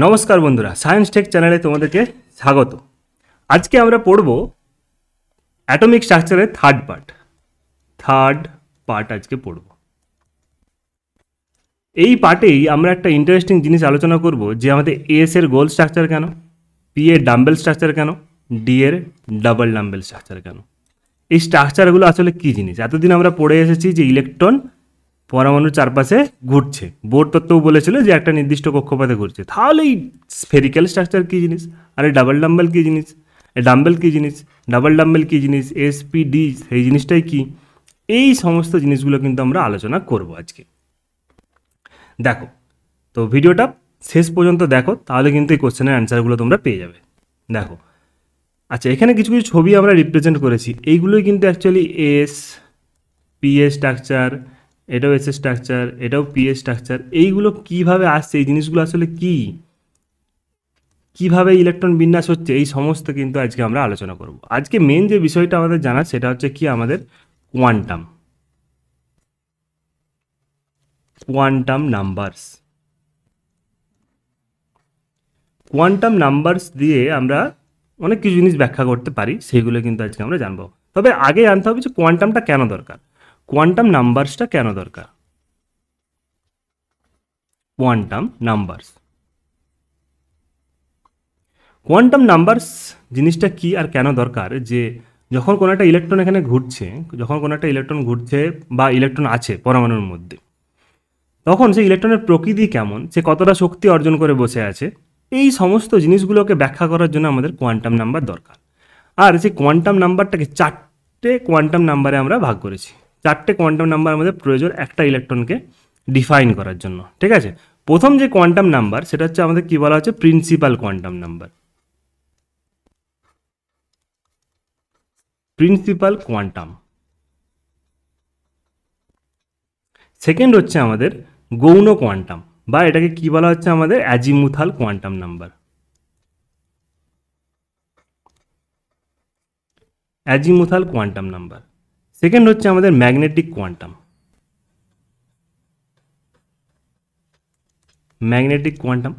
নমস্কার বন্ধুরা, science take চ্যানেলে তোমাদেরকে স্বাগত। আজকে আমরা পড়ব অ্যাটমিক স্ট্রাকচারের থার্ড পার্ট আজকে পড়ব। এই পার্টেই আমরা একটা ইন্টারেস্টিং জিনিস আলোচনা করব যে আমাদের এস এর গোল স্ট্রাকচার কেন, পি এর ডাম্বেল স্ট্রাকচার কেন, ডি এর ডাবল ডাম্বেল স্ট্রাকচার কেন। এই স্ট্রাকচারগুলো আসলে কী জিনিস? এতদিন আমরা পড়ে এসেছি যে ইলেকট্রন পরমাণুর চারপাশে ঘুরছে, বোর তত্ত্বও বলেছিল যে একটা নির্দিষ্ট কক্ষপথে ঘুরছে। তাহলে এই স্ফেরিক্যাল স্ট্রাকচার কী জিনিস, আর এই ডাবল ডাম্বেল কী জিনিস, এই ডাম্বেল কী জিনিস, ডাবল ডাম্বেল কী জিনিস, এসপিডি সেই জিনিসটাই কী, এই সমস্ত জিনিসগুলো কিন্তু আমরা আলোচনা করব আজকে। দেখো, তো ভিডিওটা শেষ পর্যন্ত দেখো, তাহলে কিন্তু এই কোশ্চেনের অ্যান্সারগুলো তোমরা পেয়ে যাবে। দেখো, আচ্ছা, এখানে কিছু কিছু ছবি আমরা রিপ্রেজেন্ট করেছি, এইগুলোই কিন্তু actually S P A structure, এটাও এস স্ট্রাকচার, এটাও পি এ স্ট্রাকচার। এইগুলো কীভাবে আসছে, এই জিনিসগুলো আসলে কী, কীভাবে ইলেকট্রন বিন্যাস হচ্ছে, এই সমস্ত কিন্তু আজকে আমরা আলোচনা করব। আজকে মেন যে বিষয়টা আমাদের জানা সেটা হচ্ছে কি, আমাদের কোয়ান্টাম নাম্বারস দিয়ে আমরা অনেক কিছু জিনিস ব্যাখ্যা করতে পারি, সেইগুলো কিন্তু আজকে আমরা জানবো। তবে আগে জানতে হবে যে কোয়ান্টামটা কেন দরকার, কোয়ান্টাম নাম্বারসটা কেন দরকার। কোয়ান্টাম নাম্বারস জিনিসটা কি আর কেন দরকার, যে যখন কোনো একটা ইলেকট্রন এখানে ঘুরছে, বা ইলেকট্রন আছে পরমাণুর মধ্যে, তখন সেই ইলেকট্রনের প্রকৃতি কেমন, সে কতটা শক্তি অর্জন করে বসে আছে, এই সমস্ত জিনিসগুলোকে ব্যাখ্যা করার জন্য আমাদের কোয়ান্টাম নাম্বার দরকার। আর সেই কোয়ান্টাম নাম্বারটাকে 4টে কোয়ান্টাম নাম্বারে আমরা ভাগ করেছি। 4টে কোয়ান্টাম নাম্বার আমাদের প্রয়োজন একটা ইলেকট্রনকে ডিফাইন করার জন্য, ঠিক আছে। প্রথম যে কোয়ান্টাম নাম্বার সেটা হচ্ছে আমাদের কি বলা হচ্ছে, প্রিন্সিপাল কোয়ান্টাম নাম্বার। সেকেন্ড হচ্ছে আমাদের গৌণ কোয়ান্টাম, বা এটাকে কি বলা হচ্ছে, আমাদের অ্যাজিমুথাল কোয়ান্টাম নাম্বার। সেকেন্ড হচ্ছে আমাদের ম্যাগনেটিক কোয়ান্টাম।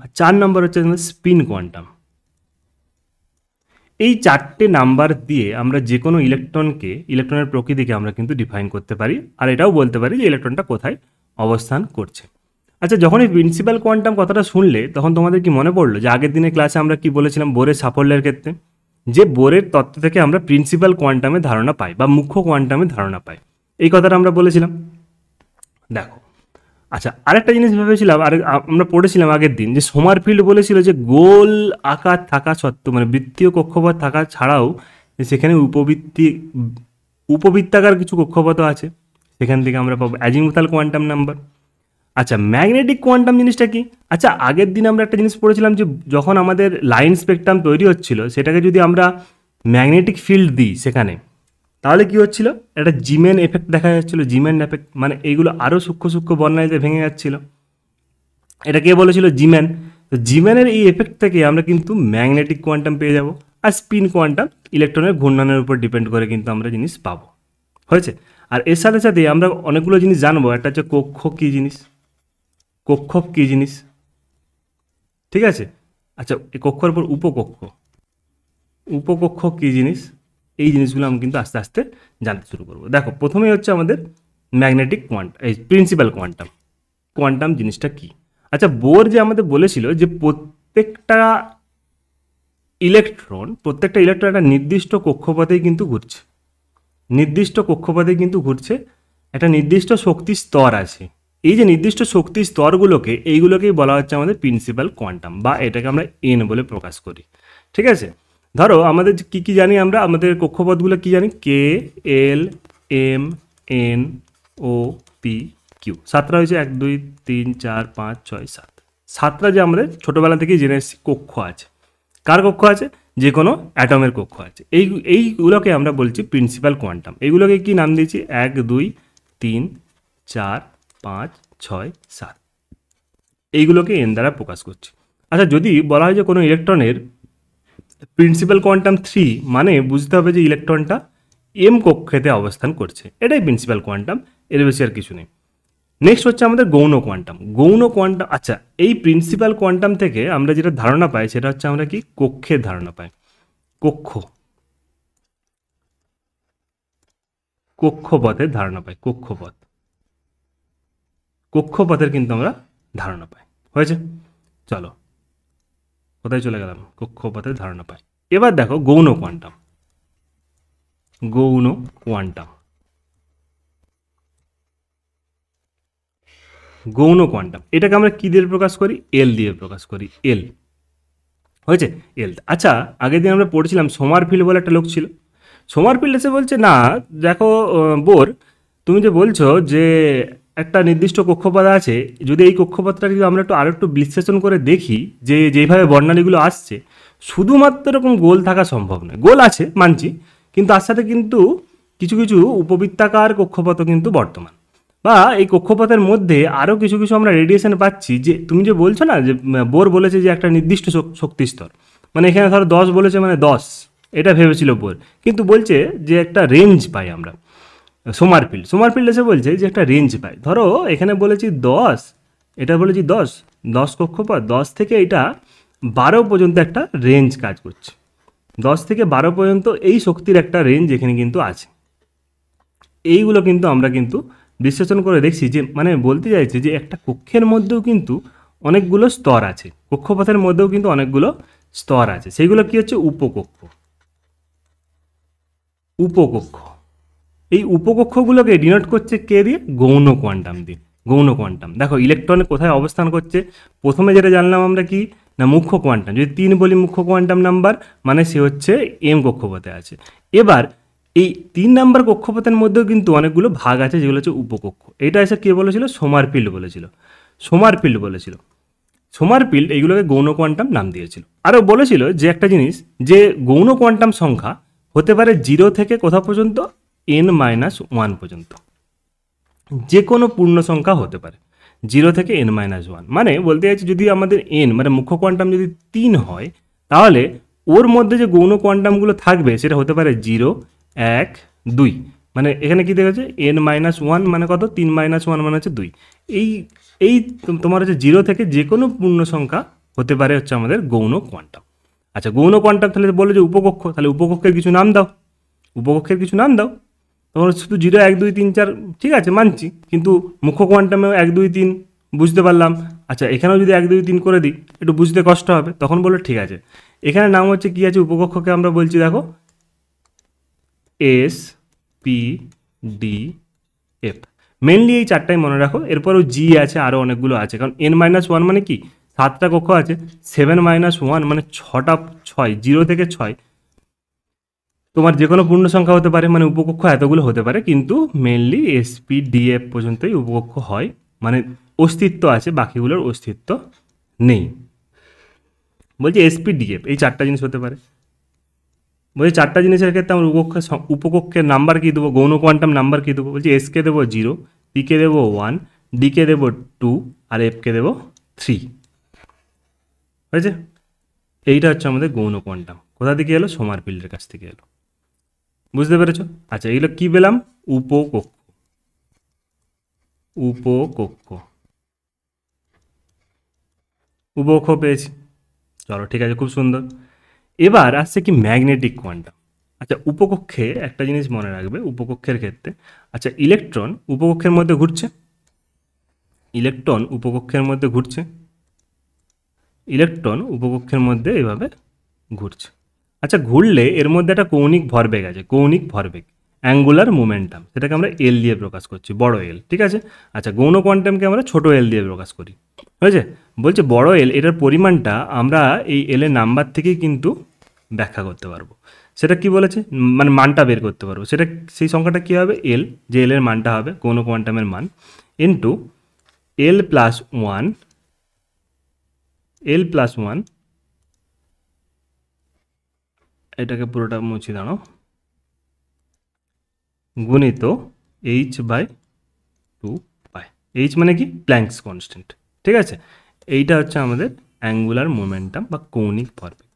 আর 4 নম্বর হচ্ছে আমাদের স্পিন কোয়ান্টাম। এই 4টে নাম্বার দিয়ে আমরা যে কোনো ইলেকট্রনের প্রকৃতিকে আমরা কিন্তু ডিফাইন করতে পারি, আর এটাও বলতে পারি যে ইলেকট্রনটা কোথায় অবস্থান করছে। আচ্ছা, যখন এই প্রিন্সিপাল কোয়ান্টাম কথাটা শুনলে তখন তোমাদের কি মনে পড়লো যে আগের দিনের ক্লাসে আমরা কি বলেছিলাম বোরের সাফল্যের ক্ষেত্রে, যে বোরের তত্ত্ব থেকে আমরা প্রিন্সিপাল কোয়ান্টামের ধারণা পাই বা মুখ্য কোয়ান্টামের ধারণা পাই, এই কথাটা আমরা বলেছিলাম। দেখো, আচ্ছা, আরেকটা জিনিস ভেবেছিলাম, আমরা পড়েছিলাম আগের দিন, যে সোমারফিল্ড বলেছিল যে গোল আকার থাকা সত্ত্বেও, মানে বৃত্তীয় কক্ষপথ থাকা ছাড়াও সেখানে উপবৃত্তাকার কিছু কক্ষপথ আছে, সেখান থেকে আমরা পাবো অ্যাজিমুথাল কোয়ান্টাম নাম্বার। আচ্ছা, ম্যাগনেটিক কোয়ান্টাম জিনিসটা কি? আচ্ছা, আগের দিন আমরা একটা জিনিস পড়েছিলাম যে যখন আমাদের লাইন স্পেকট্রাম তৈরি হচ্ছিল, সেটাকে যদি আমরা ম্যাগনেটিক ফিল্ড দিই সেখানে, তাহলে কি হচ্ছিল, একটা জিমেন এফেক্ট দেখা যাচ্ছিলো। জিমেন এফেক্ট মানে এইগুলো আরও সূক্ষ্ম বর্ণালীতে ভেঙে যাচ্ছিল। এটা কে বলেছিল? জিমেন। তো জিমেনের এই এফেক্ট থেকে আমরা কিন্তু ম্যাগনেটিক কোয়ান্টাম পেয়ে যাব। আর স্পিন কোয়ান্টাম ইলেকট্রনের ঘূর্ণনের উপর ডিপেন্ড করে কিন্তু আমরা জিনিস পাবো। হয়েছে? আর এর সাথে সাথে আমরা অনেকগুলো জিনিস জানবো। একটা হচ্ছে কক্ষক কী জিনিস, ঠিক আছে। আচ্ছা, এই কক্ষর উপর উপকক্ষ কী জিনিস, এই জিনিসগুলো আমি কিন্তু আস্তে আস্তে জানতে শুরু করবো। দেখো, প্রথমেই হচ্ছে আমাদের ম্যাগনেটিক এই প্রিন্সিপাল কোয়ান্টাম জিনিসটা কি। আচ্ছা, বোর যে আমাদের বলেছিল যে প্রত্যেকটা ইলেকট্রন একটা নির্দিষ্ট কক্ষপথেই কিন্তু ঘুরছে, একটা নির্দিষ্ট শক্তি স্তর আছে। এই যে নির্দিষ্ট শক্তি স্তরগুলোকে, এইগুলোকেই বলা হচ্ছে আমাদের প্রিন্সিপাল কোয়ান্টাম, বা এটাকে আমরা এন বলে প্রকাশ করি, ঠিক আছে। ধরো আমাদের কি জানি, আমরা আমাদের কক্ষপথগুলো কি জানি, কে, L, M, N, O, P, Q. 7টা হয়েছে, 1 2 3 4 5 6 7। 7টা যে আমাদের ছোটোবেলা থেকেই জেনে এসেছি কক্ষ আছে। কার কক্ষ আছে? যে কোনো অ্যাটমের কক্ষ আছে। এইগুলোকে আমরা বলছি প্রিন্সিপাল কোয়ান্টাম। এইগুলোকে কি নাম দিয়েছি? 1 2 3 4 5 6 7। এইগুলোকে এন দ্বারা প্রকাশ করছি। আচ্ছা, যদি বলা হয় যে কোনো ইলেকট্রনের প্রিন্সিপাল কোয়ান্টাম 3, মানে বুঝতে হবে যে ইলেকট্রনটা এম কক্ষেতে অবস্থান করছে, এটাই প্রিন্সিপাল কোয়ান্টাম, এর বেশি আর কিছু নেই। নেক্সট হচ্ছে আমাদের গৌণ কোয়ান্টাম। গৌণ কোয়ান্টাম, আচ্ছা এই প্রিন্সিপাল কোয়ান্টাম থেকে আমরা যেটা ধারণা পাই সেটা হচ্ছে আমরা কি কক্ষের ধারণা পাই। কক্ষ, কক্ষপথের ধারণা পাই, কক্ষপথ, কক্ষপথের কিন্তু আমরা ধারণা পাই। হয়েছে, চলো কোথায় চলে গেলাম, কক্ষপথের ধারণা পাই। এবার দেখো গৌণ কোয়ান্টাম, গৌণ কোয়ান্টাম, গৌণ কোয়ান্টাম এটাকে আমরা কি দিয়ে প্রকাশ করি, এল দিয়ে প্রকাশ করি, এল। হয়েছে, এল। আচ্ছা আগের দিন আমরা পড়েছিলাম সোমারফিল্ড বলে একটা লোক ছিল, সোমারফিল্ড এসে বলছে না দেখো বোর, তুমি যে বলছো যে একটা নির্দিষ্ট কক্ষপথ আছে, যদি এই কক্ষপথটাকে যদি আমরা আরও একটু বিশ্লেষণ করে দেখি যে যেইভাবে বর্ণালীগুলো আসছে, শুধুমাত্র এরকম গোল থাকা সম্ভব নয়। গোল আছে মানছি, কিন্তু তার সাথে কিন্তু কিছু কিছু উপবৃত্তাকার কক্ষপথও কিন্তু বর্তমান, বা এই কক্ষপথের মধ্যে আরও কিছু কিছু আমরা রেডিয়েশন পাচ্ছি। যে তুমি যে বলছো না যে বোর বলেছে যে একটা নির্দিষ্ট শক্তি স্তর, মানে এখানে ধরো 10 বলেছে মানে 10, এটা ভেবেছিল বোর, কিন্তু বলছে যে একটা রেঞ্জ পাই আমরা। সোমারফিল্ড এসে বলছে যে একটা রেঞ্জ পাই, ধরো এখানে বলেছি 10, এটা বলেছি 10 কক্ষপথ, 10 থেকে এটা 12 পর্যন্ত একটা রেঞ্জ কাজ করছে, 10 থেকে 12 পর্যন্ত এই শক্তির একটা রেঞ্জ এখানে কিন্তু আছে। এইগুলো কিন্তু আমরা কিন্তু বিশ্লেষণ করে দেখছি যে মানে বলতে চাইছে যে একটা কক্ষের মধ্যেও কিন্তু অনেকগুলো স্তর আছে, কক্ষপথের মধ্যেও কিন্তু অনেকগুলো স্তর আছে, সেইগুলো কি হচ্ছে উপকক্ষ, উপকক্ষ। এই উপকক্ষগুলোকে ডিনোট করছে কে দিয়ে, গৌণ কোয়ান্টাম দিয়ে। গৌণ কোয়ান্টাম দেখো ইলেকট্রনে কোথায় অবস্থান করছে, প্রথমে যেটা জানলাম আমরা কি না মুখ্য কোয়ান্টাম, যদি 3 বলি মুখ্য কোয়ান্টাম নাম্বার মানে সে হচ্ছে এম কক্ষপথে আছে। এবার এই 3 নাম্বার কক্ষপথের মধ্যেও কিন্তু অনেকগুলো ভাগ আছে যেগুলো হচ্ছে উপকক্ষ। এটা এসে কে বলেছিল, সোমারফিল্ড বলেছিল, সোমারফিল্ড বলেছিল। সোমারফিল্ড এইগুলোকে গৌণ কোয়ান্টাম নাম দিয়েছিল। আরও বলেছিল যে একটা জিনিস, যে গৌণ কোয়ান্টাম সংখ্যা হতে পারে 0 থেকে কোথা পর্যন্ত, n-1 পর্যন্ত, যে কোনো পূর্ণ সংখ্যা হতে পারে 0 থেকে n-1। মানে বলতে চাইছি যদি আমাদের n মানে মুখ্য কোয়ান্টাম যদি 3 হয়, তাহলে ওর মধ্যে যে গৌণ কোয়ান্টামগুলো থাকবে সেটা হতে পারে 0, 1, 2। মানে এখানে কি দেখেছে n-1 মানে কত, 3-1 মানে হচ্ছে 2। এই এই তোমার হচ্ছে 0 থেকে যে কোনো পূর্ণ সংখ্যা হতে পারে হচ্ছে আমাদের গৌণ কোয়ান্টাম। আচ্ছা গৌণ কোয়ান্টাম তাহলে বলে যে উপকক্ষ, তাহলে উপকক্ষের কিছু নাম দাও, উপকক্ষের কিছু নাম দাও। তখন শুধু 0, 1, 2, 3, 4 ঠিক আছে মানছি, কিন্তু মুখ্য কোয়ান্টামেও 1, 2, 3 বুঝতে পারলাম। আচ্ছা এখানেও যদি 1, 2, 3 করে দিই একটু বুঝতে কষ্ট হবে, তখন বললো ঠিক আছে এখানে নাম হচ্ছে কী আছে, উপকক্ষকে আমরা বলছি দেখো S, P, D, F. Mainly এই চারটাই মনে রাখো, এরপরেও জি আছে, আরও অনেকগুলো আছে, কারণ n-1 মানে কি 7টা কক্ষ আছে, 7-1 মানে 6টা, 6, 0 থেকে 6 তোমার যে কোনো পূর্ণ সংখ্যা হতে পারে, মানে উপকক্ষ এতগুলো হতে পারে, কিন্তু মেনলি এসপি ডিএফ পর্যন্তই উপকক্ষ হয়, মানে অস্তিত্ব আছে, বাকিগুলোর অস্তিত্ব নেই। বলছি এসপি ডিএফ এই চারটা জিনিস হতে পারে। বলছি চারটা জিনিসের ক্ষেত্রে আমরা উপকক্ষের নাম্বার কী দেবো, গৌণ কোয়ান্টাম নাম্বার কী দেবো, বলছি এসকে দেবো 0, পিকে দেবো 1, ডিকে দেবো 2, আর এফকে দেবো 3। হয়েছে, এইটা হচ্ছে আমাদের গৌণ কোয়ান্টাম। কোথা থেকে এলো, সোমারফিল্ডের কাছ থেকে এলো, বুঝতে পেরেছো? আচ্ছা এগুলো কী পেলাম, উপকক্ষ, উপকক্ষ, উপকক্ষ পেয়েছি। চলো ঠিক আছে, খুব সুন্দর। এবার আসছে কি ম্যাগনেটিক কোয়ান্টাম। আচ্ছা উপকক্ষে একটা জিনিস মনে রাখবে, উপকক্ষের ক্ষেত্রে আচ্ছা ইলেকট্রন উপকক্ষের মধ্যে ঘুরছে, ইলেকট্রন উপকক্ষের মধ্যে ঘুরছে, ইলেকট্রন উপকক্ষের মধ্যে এভাবে ঘুরছে। আচ্ছা ঘুরলে এর মধ্যে একটা কৌণিক ভরবেগ আছে, কৌণিক ভরবেগ, অ্যাঙ্গুলার মোমেন্টাম, সেটাকে আমরা এল দিয়ে প্রকাশ করছি, বড় এল, ঠিক আছে। আচ্ছা গৌণ কোয়ান্টামকে আমরা ছোট এল দিয়ে প্রকাশ করি, হয়েছে। বলছে বড় এল, এটার পরিমাণটা আমরা এই এল এর নাম্বার থেকেই কিন্তু ব্যাখ্যা করতে পারবো। সেটা কি বলেছে, মানে মানটা বের করতে পারবো, সেটা সেই সংখ্যাটা কী হবে, এল, যে এল এর মানটা হবে গৌণ কোয়ান্টামের মান, ইন্টু l+1, l+1, এটাকে পুরোটা মুছে দাঁড়াও, গুণিত h/2 পাই। এইচ মানে কি, প্ল্যাঙ্কস কনস্ট্যান্ট, ঠিক আছে। এইটা হচ্ছে আমাদের অ্যাঙ্গুলার মোমেন্টাম বা কৌণিক ভরবেগ।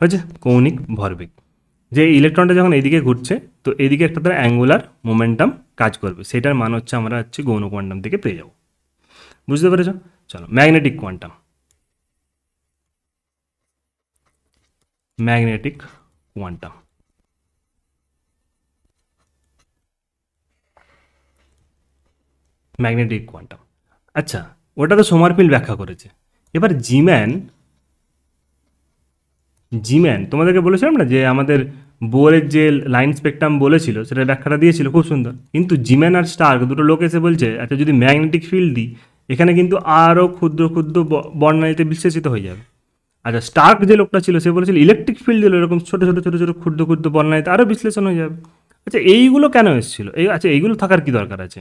হয়েছে, কৌণিক ভরবেগ। যে ইলেকট্রনটা যখন এদিকে ঘুরছে তো এদিকে একটা তার অ্যাঙ্গুলার মোমেন্টাম কাজ করবে, সেটার মান হচ্ছে আমরা হচ্ছে গৌণ কোয়ান্টাম থেকে পেয়ে যাব। বুঝতে পেরেছ? চলো, magnetic quantum. Magnetic quantum, magnetic quantum. আচ্ছা, ওটা তো সোমারফিল্ড ব্যাখ্যা করেছে। এবার জিম্যান তোমাদেরকে বলেছিলাম না যে আমাদের বোরের যে লাইন স্পেকট্রাম বলেছিল সেটা ব্যাখ্যাটা দিয়েছিল খুব সুন্দর, কিন্তু জিম্যান আর স্টার্ক দুটো লোক এসে বলছে আচ্ছা যদি ম্যাগনেটিক ফিল্ড দিই এখানে কিন্তু আরও ক্ষুদ্র ক্ষুদ্র বর্ণালীতে বিশ্লেষিত হয়ে যাবে। আচ্ছা, স্টার্ক যে লোকটা ছিল সে বলেছিল ইলেকট্রিক ফিল্ড দিল এরকম ছোটো ছোটো ছোটো ছোটো ক্ষুদ্র ক্ষুদ্র বর্ণালীতে আরও বিশ্লেষণ হয়ে যাবে। আচ্ছা, এইগুলো কেন এসেছিলো? আচ্ছা, এইগুলো থাকার কী দরকার আছে?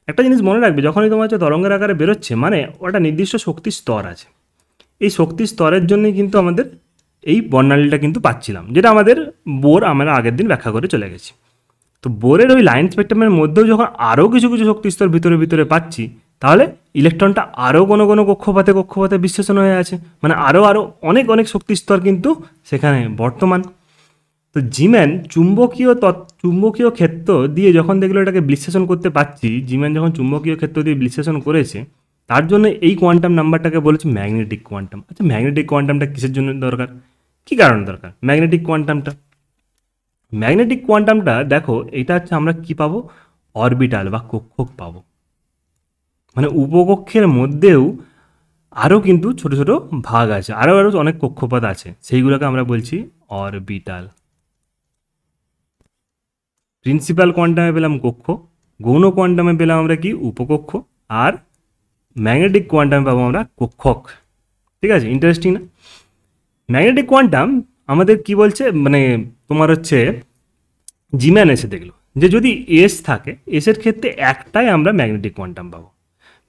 একটা জিনিস মনে রাখবে, যখনই তোমার হচ্ছে তরঙ্গের আকারে বেরোচ্ছে মানে ওটা নির্দিষ্ট শক্তির স্তর আছে। এই শক্তির স্তরের জন্যই কিন্তু আমাদের এই বর্ণালীটা কিন্তু পাচ্ছিলাম, যেটা আমাদের বোর আমরা আগের দিন ব্যাখ্যা করে চলে গেছি। তো বোরের ওই লাইন স্পেকট্রামের মধ্যেও যখন আরও কিছু কিছু শক্তির স্তর ভিতরে ভিতরে পাচ্ছি, তাহলে ইলেকট্রনটা আরও কোনো কোনো কক্ষপথে বিশ্লেষণ হয়ে আছে, মানে আরও অনেক অনেক শক্তির স্তর কিন্তু সেখানে বর্তমান। তো জিম্যান চুম্বকীয় ক্ষেত্র দিয়ে যখন দেখলো এটাকে বিশ্লেষণ করতে পারছি, জিম্যান যখন চুম্বকীয় ক্ষেত্র দিয়ে বিশ্লেষণ করেছে তার জন্য এই কোয়ান্টাম নাম্বারটাকে বলেছে ম্যাগনেটিক কোয়ান্টাম। আচ্ছা, ম্যাগনেটিক কোয়ান্টামটা কিসের জন্য দরকার, কী কারণে দরকার ম্যাগনেটিক কোয়ান্টামটা? ম্যাগনেটিক কোয়ান্টামটা দেখো, এটা হচ্ছে আমরা কি পাবো, অরবিটাল বা কক্ষক পাবো। মানে উপকক্ষের মধ্যেও আরও কিন্তু ছোট ছোট ভাগ আছে, আরও অনেক কক্ষপথ আছে, সেইগুলোকে আমরা বলছি অরবিটাল। প্রিন্সিপাল কোয়ান্টামে পেলাম কক্ষ, গৌণ কোয়ান্টামে পেলাম আমরা কি উপকক্ষ, আর ম্যাগনেটিক কোয়ান্টামে পাবো আমরা কক্ষক। ঠিক আছে, ইন্টারেস্টিং না? ম্যাগনেটিক কোয়ান্টাম আমাদের কি বলছে, মানে তোমার হচ্ছে জিম্যান এসে দেখলো যে যদি এস থাকে, এসের ক্ষেত্রে একটাই আমরা ম্যাগনেটিক কোয়ান্টাম পাবো,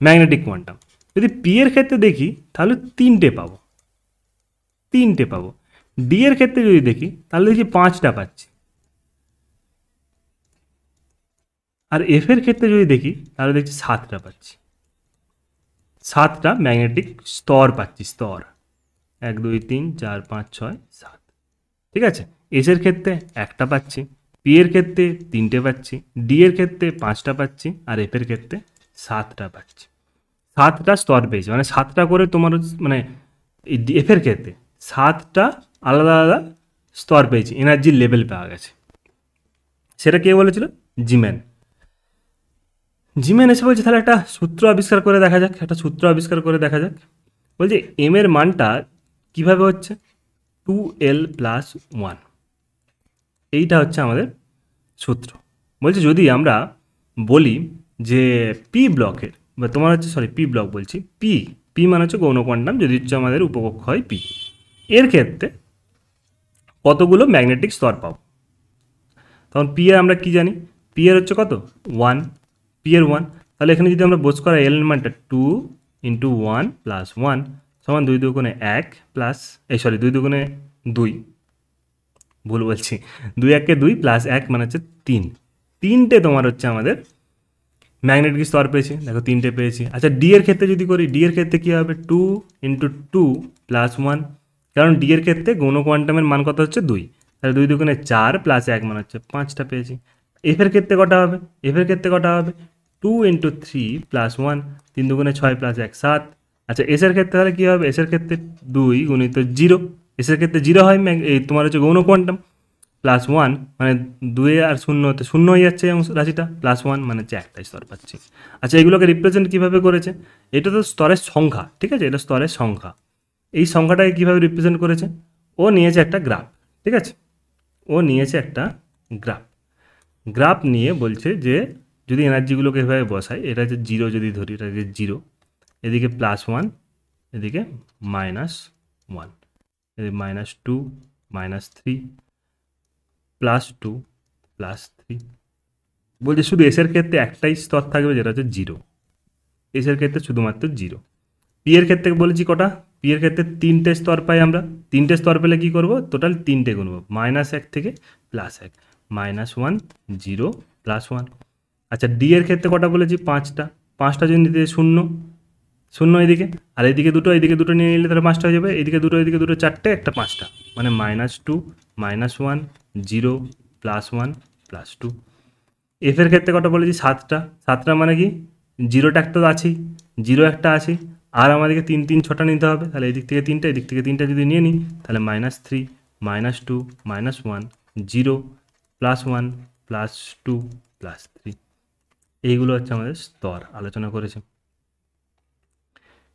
ম্যাগনেটিক কোয়ান্টাম। যদি পি এর ক্ষেত্রে দেখি তাহলে তিনটে পাবো। ডি এর ক্ষেত্রে যদি দেখি তাহলে দেখি 5টা পাচ্ছি, আর এফ এর ক্ষেত্রে যদি দেখি তাহলে দেখছি 7টা পাচ্ছি। 7টা ম্যাগনেটিক স্তর পাচ্ছি, স্তর 1 2 3 4 5 6 7। ঠিক আছে, এস এর ক্ষেত্রে একটা পাচ্ছি, পি এর ক্ষেত্রে 3টে পাচ্ছি, ডি এর ক্ষেত্রে 5টা পাচ্ছি, আর এফ এর ক্ষেত্রে 7টা পাচ্ছি। 7টা স্তর পেয়েছি, মানে 7টা করে তোমার মানে এফ এর ক্ষেত্রে 7টা আলাদা আলাদা স্তর পেয়েছি, এনার্জির লেভেল পাওয়া গেছে। সেটা কে বলেছিল? জিম্যান এসে বলছে তাহলে একটা সূত্র আবিষ্কার করে দেখা যাক। বলছে এম এর মানটা কীভাবে হচ্ছে 2l+1, এইটা হচ্ছে আমাদের সূত্র। বলছে যদি আমরা বলি যে পি ব্লকের বা তোমার হচ্ছে পি ব্লক বলছি, পি মানে হচ্ছে গৌণ কোয়ান্টাম, যদি হচ্ছে আমাদের উপকক্ষ হয় পি, এর ক্ষেত্রে কতগুলো ম্যাগনেটিক স্তর পাবো। তখন পি এর আমরা কি জানি, পি এর হচ্ছে কত 1, পি এর 1, তাহলে এখানে যদি আমরা বোঝ করা এল এর মানটা 2 × 1 + 1 সমান 2 2 1 প্লাস 2 2 2, ভুল বলছি, 2 1 2 + 1 মানে হচ্ছে 3। 3টে তোমার হচ্ছে আমাদের ম্যাগনেটিক স্তর পেয়েছি, দেখো 3টে পেয়েছি। আচ্ছা, ডি এর ক্ষেত্রে যদি করি, ডি এর ক্ষেত্রে কী হবে 2 × 2 + 1, কারণ ডি এর ক্ষেত্রে গৌণ কোয়ান্টামের মান কত হচ্ছে 2, তাহলে 2 2 4 + 1 মানে হচ্ছে 5টা পেয়েছি। এফ এর ক্ষেত্রে কটা হবে, 2 × 3 + 1, 3 2 6 + 1 7। আচ্ছা, এস এর ক্ষেত্রে তাহলে কী হবে, এস এর ক্ষেত্রে 2 × 0, এস এর ক্ষেত্রে 0 হয়, এই তোমার হচ্ছে গৌণ কোয়ান্টাম, +1 মানে 2 আর 0 শূন্য হয়ে যাচ্ছে রাশিটা, +1 মানে হচ্ছে একটা স্তর পাচ্ছি। আচ্ছা, এগুলোকে রিপ্রেজেন্ট কীভাবে করেছে, এটা তো স্তরের সংখ্যা, ঠিক আছে, এটা স্তরের সংখ্যা। এই সংখ্যাটাকে কীভাবে রিপ্রেজেন্ট করেছে, ও নিয়েছে একটা গ্রাফ, ঠিক আছে, গ্রাফ নিয়ে বলছে যে যদি এনার্জিগুলোকে এভাবে বসাই, এটা হচ্ছে 0 যদি ধরি, এটা হচ্ছে 0, এদিকে +1, এদিকে -1, এদিকে -2 -3 +2 +3। বলছে শুধু এসের ক্ষেত্রে একটাই স্তর থাকবে যেটা হচ্ছে 0, এসের ক্ষেত্রে শুধুমাত্র 0। পি এর ক্ষেত্রে বলেছি কটা, পি এর ক্ষেত্রে 3টে স্তর পাই আমরা, 3টে স্তর পেলে কী করবো, টোটাল 3টে গুনবো, -1 থেকে +1, -1 0 +1। আচ্ছা, ডি এর ক্ষেত্রে কটা বলেছি 5টা যদি নিতে 0 এদিকে, আর এদিকে দুটো নিয়ে নিলে তাহলে 5টা হয়ে যাবে, এদিকে দুটো 4টে, একটা 5টা, মানে -2 -1 0 +1 +2। এফের ক্ষেত্রে কটা বলেছি 7টা। 7টা মানে কি 0টা একটা তো আছেই, 0 একটা আছে, আর আমাদেরকে 3 3 6টা নিতে হবে। তাহলে এদিক থেকে 3টা, এদিক থেকে 3টা যদি নিয়ে নিই তাহলে -3 -2 -1 0 +1 +2 +3। এইগুলো হচ্ছে আমাদের স্তর আলোচনা করেছে।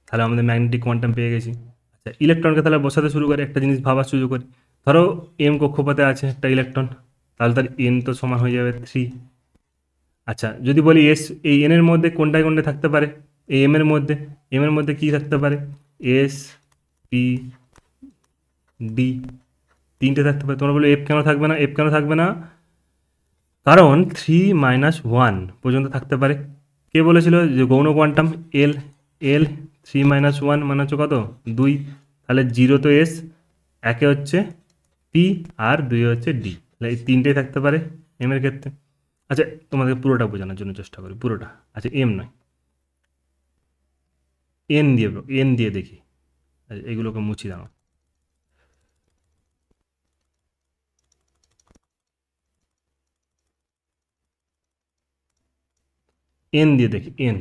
তাহলে আমাদের ম্যাগনেটিক কোয়ান্টাম পেয়ে গেছি। আচ্ছা, ইলেকট্রনকে তাহলে বসাতে শুরু করে একটা জিনিস ভাবার সুযোগ করি। ধরো এম কক্ষপথে আছে একটা ইলেকট্রন, তাহলে তার এন তো সমান হয়ে যাবে 3। আচ্ছা, যদি বলি এস, এই এনের মধ্যে কোনটায় কোনটায় থাকতে পারে, এই এমের মধ্যে কী থাকতে পারে, এস পি ডি, 3টে থাকতে পারে। তোমরা বলো এফ কেন থাকবে না, এফ কেন থাকবে না? কারণ 3 - 1 পর্যন্ত থাকতে পারে। কে বলেছিল যে গৌণ কোয়ান্টাম এল, এল 3 - 1 মানে হচ্ছে কত 2। তাহলে 0 তো এস, 1 হচ্ছে পি আর 2 হচ্ছে ডি, তাহলে এই 3টেই থাকতে পারে এমের ক্ষেত্রে। আচ্ছা, তোমাদের পুরোটা বোঝানোর জন্য চেষ্টা করি, পুরোটা। আচ্ছা, এম নয়, এন দিয়ে, এন দিয়ে দেখি। আচ্ছা, এগুলোকে মুছি দাও। এন দিয়ে দেখি, এন,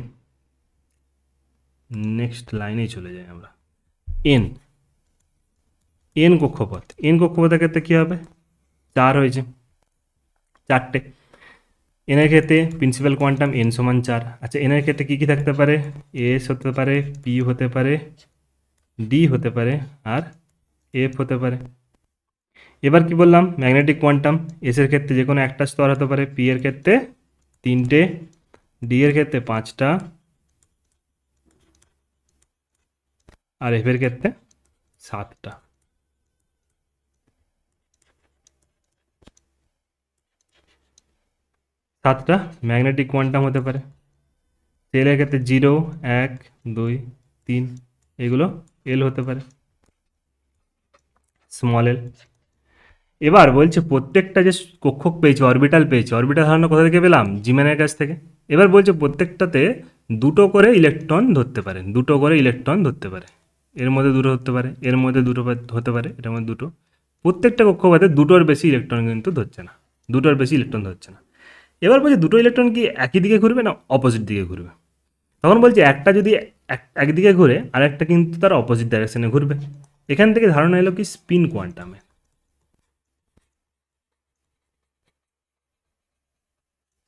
নেক্সট লাইনেই চলে যাই আমরা। এন, এন কক্ষপথ, এন কক্ষপথের ক্ষেত্রে কী হবে, 4 হয়েছে, 4টে। এনের ক্ষেত্রে প্রিন্সিপাল কোয়ান্টাম এন সমান 4। আচ্ছা, এনের ক্ষেত্রে কী কী থাকতে পারে, এস হতে পারে, পি হতে পারে, ডি হতে পারে, আর এফ হতে পারে। এবার কি বললাম, ম্যাগনেটিক কোয়ান্টাম এস এর ক্ষেত্রে যে কোনো একটা স্তর হতে পারে, পি এর ক্ষেত্রে 3টে, ডি এর ক্ষেত্রে 5টা, আর এফ এর ক্ষেত্রে 7টা। সাতটা ম্যাগনেটিক কোয়ান্টাম হতে পারে। সেলের ক্ষেত্রে 0 1 2 3, এগুলো এল হতে পারে, স্মল এল। এবার বলছে প্রত্যেকটা যে কক্ষক পেয়েছে, অরবিটাল পেয়েছে, অরবিটাল ধারণা কোথা থেকে পেলাম, জিম্যানের কাছ থেকে। এবার বলছে প্রত্যেকটাতে 2টো করে ইলেকট্রন ধরতে পারে, 2টো করে ইলেকট্রন ধরতে পারে। এর মধ্যে 2টো হতে পারে, এর মধ্যে 2টো হতে পারে, এটার মধ্যে 2টো। প্রত্যেকটা কক্ষপথে 2টোর বেশি ইলেকট্রন কিন্তু ধরছে না, 2টোর বেশি ইলেকট্রন ধরছে না। এবার বলছে 2টো ইলেকট্রন কি একই দিকে ঘুরবে না অপোজিট দিকে ঘুরবে? তখন বলছে একটা যদি একদিকে ঘুরে আর একটা কিন্তু তার অপোজিট ডাইরেকশনে ঘুরবে। এখান থেকে ধারণা এলো কি স্পিন কোয়ান্টামে।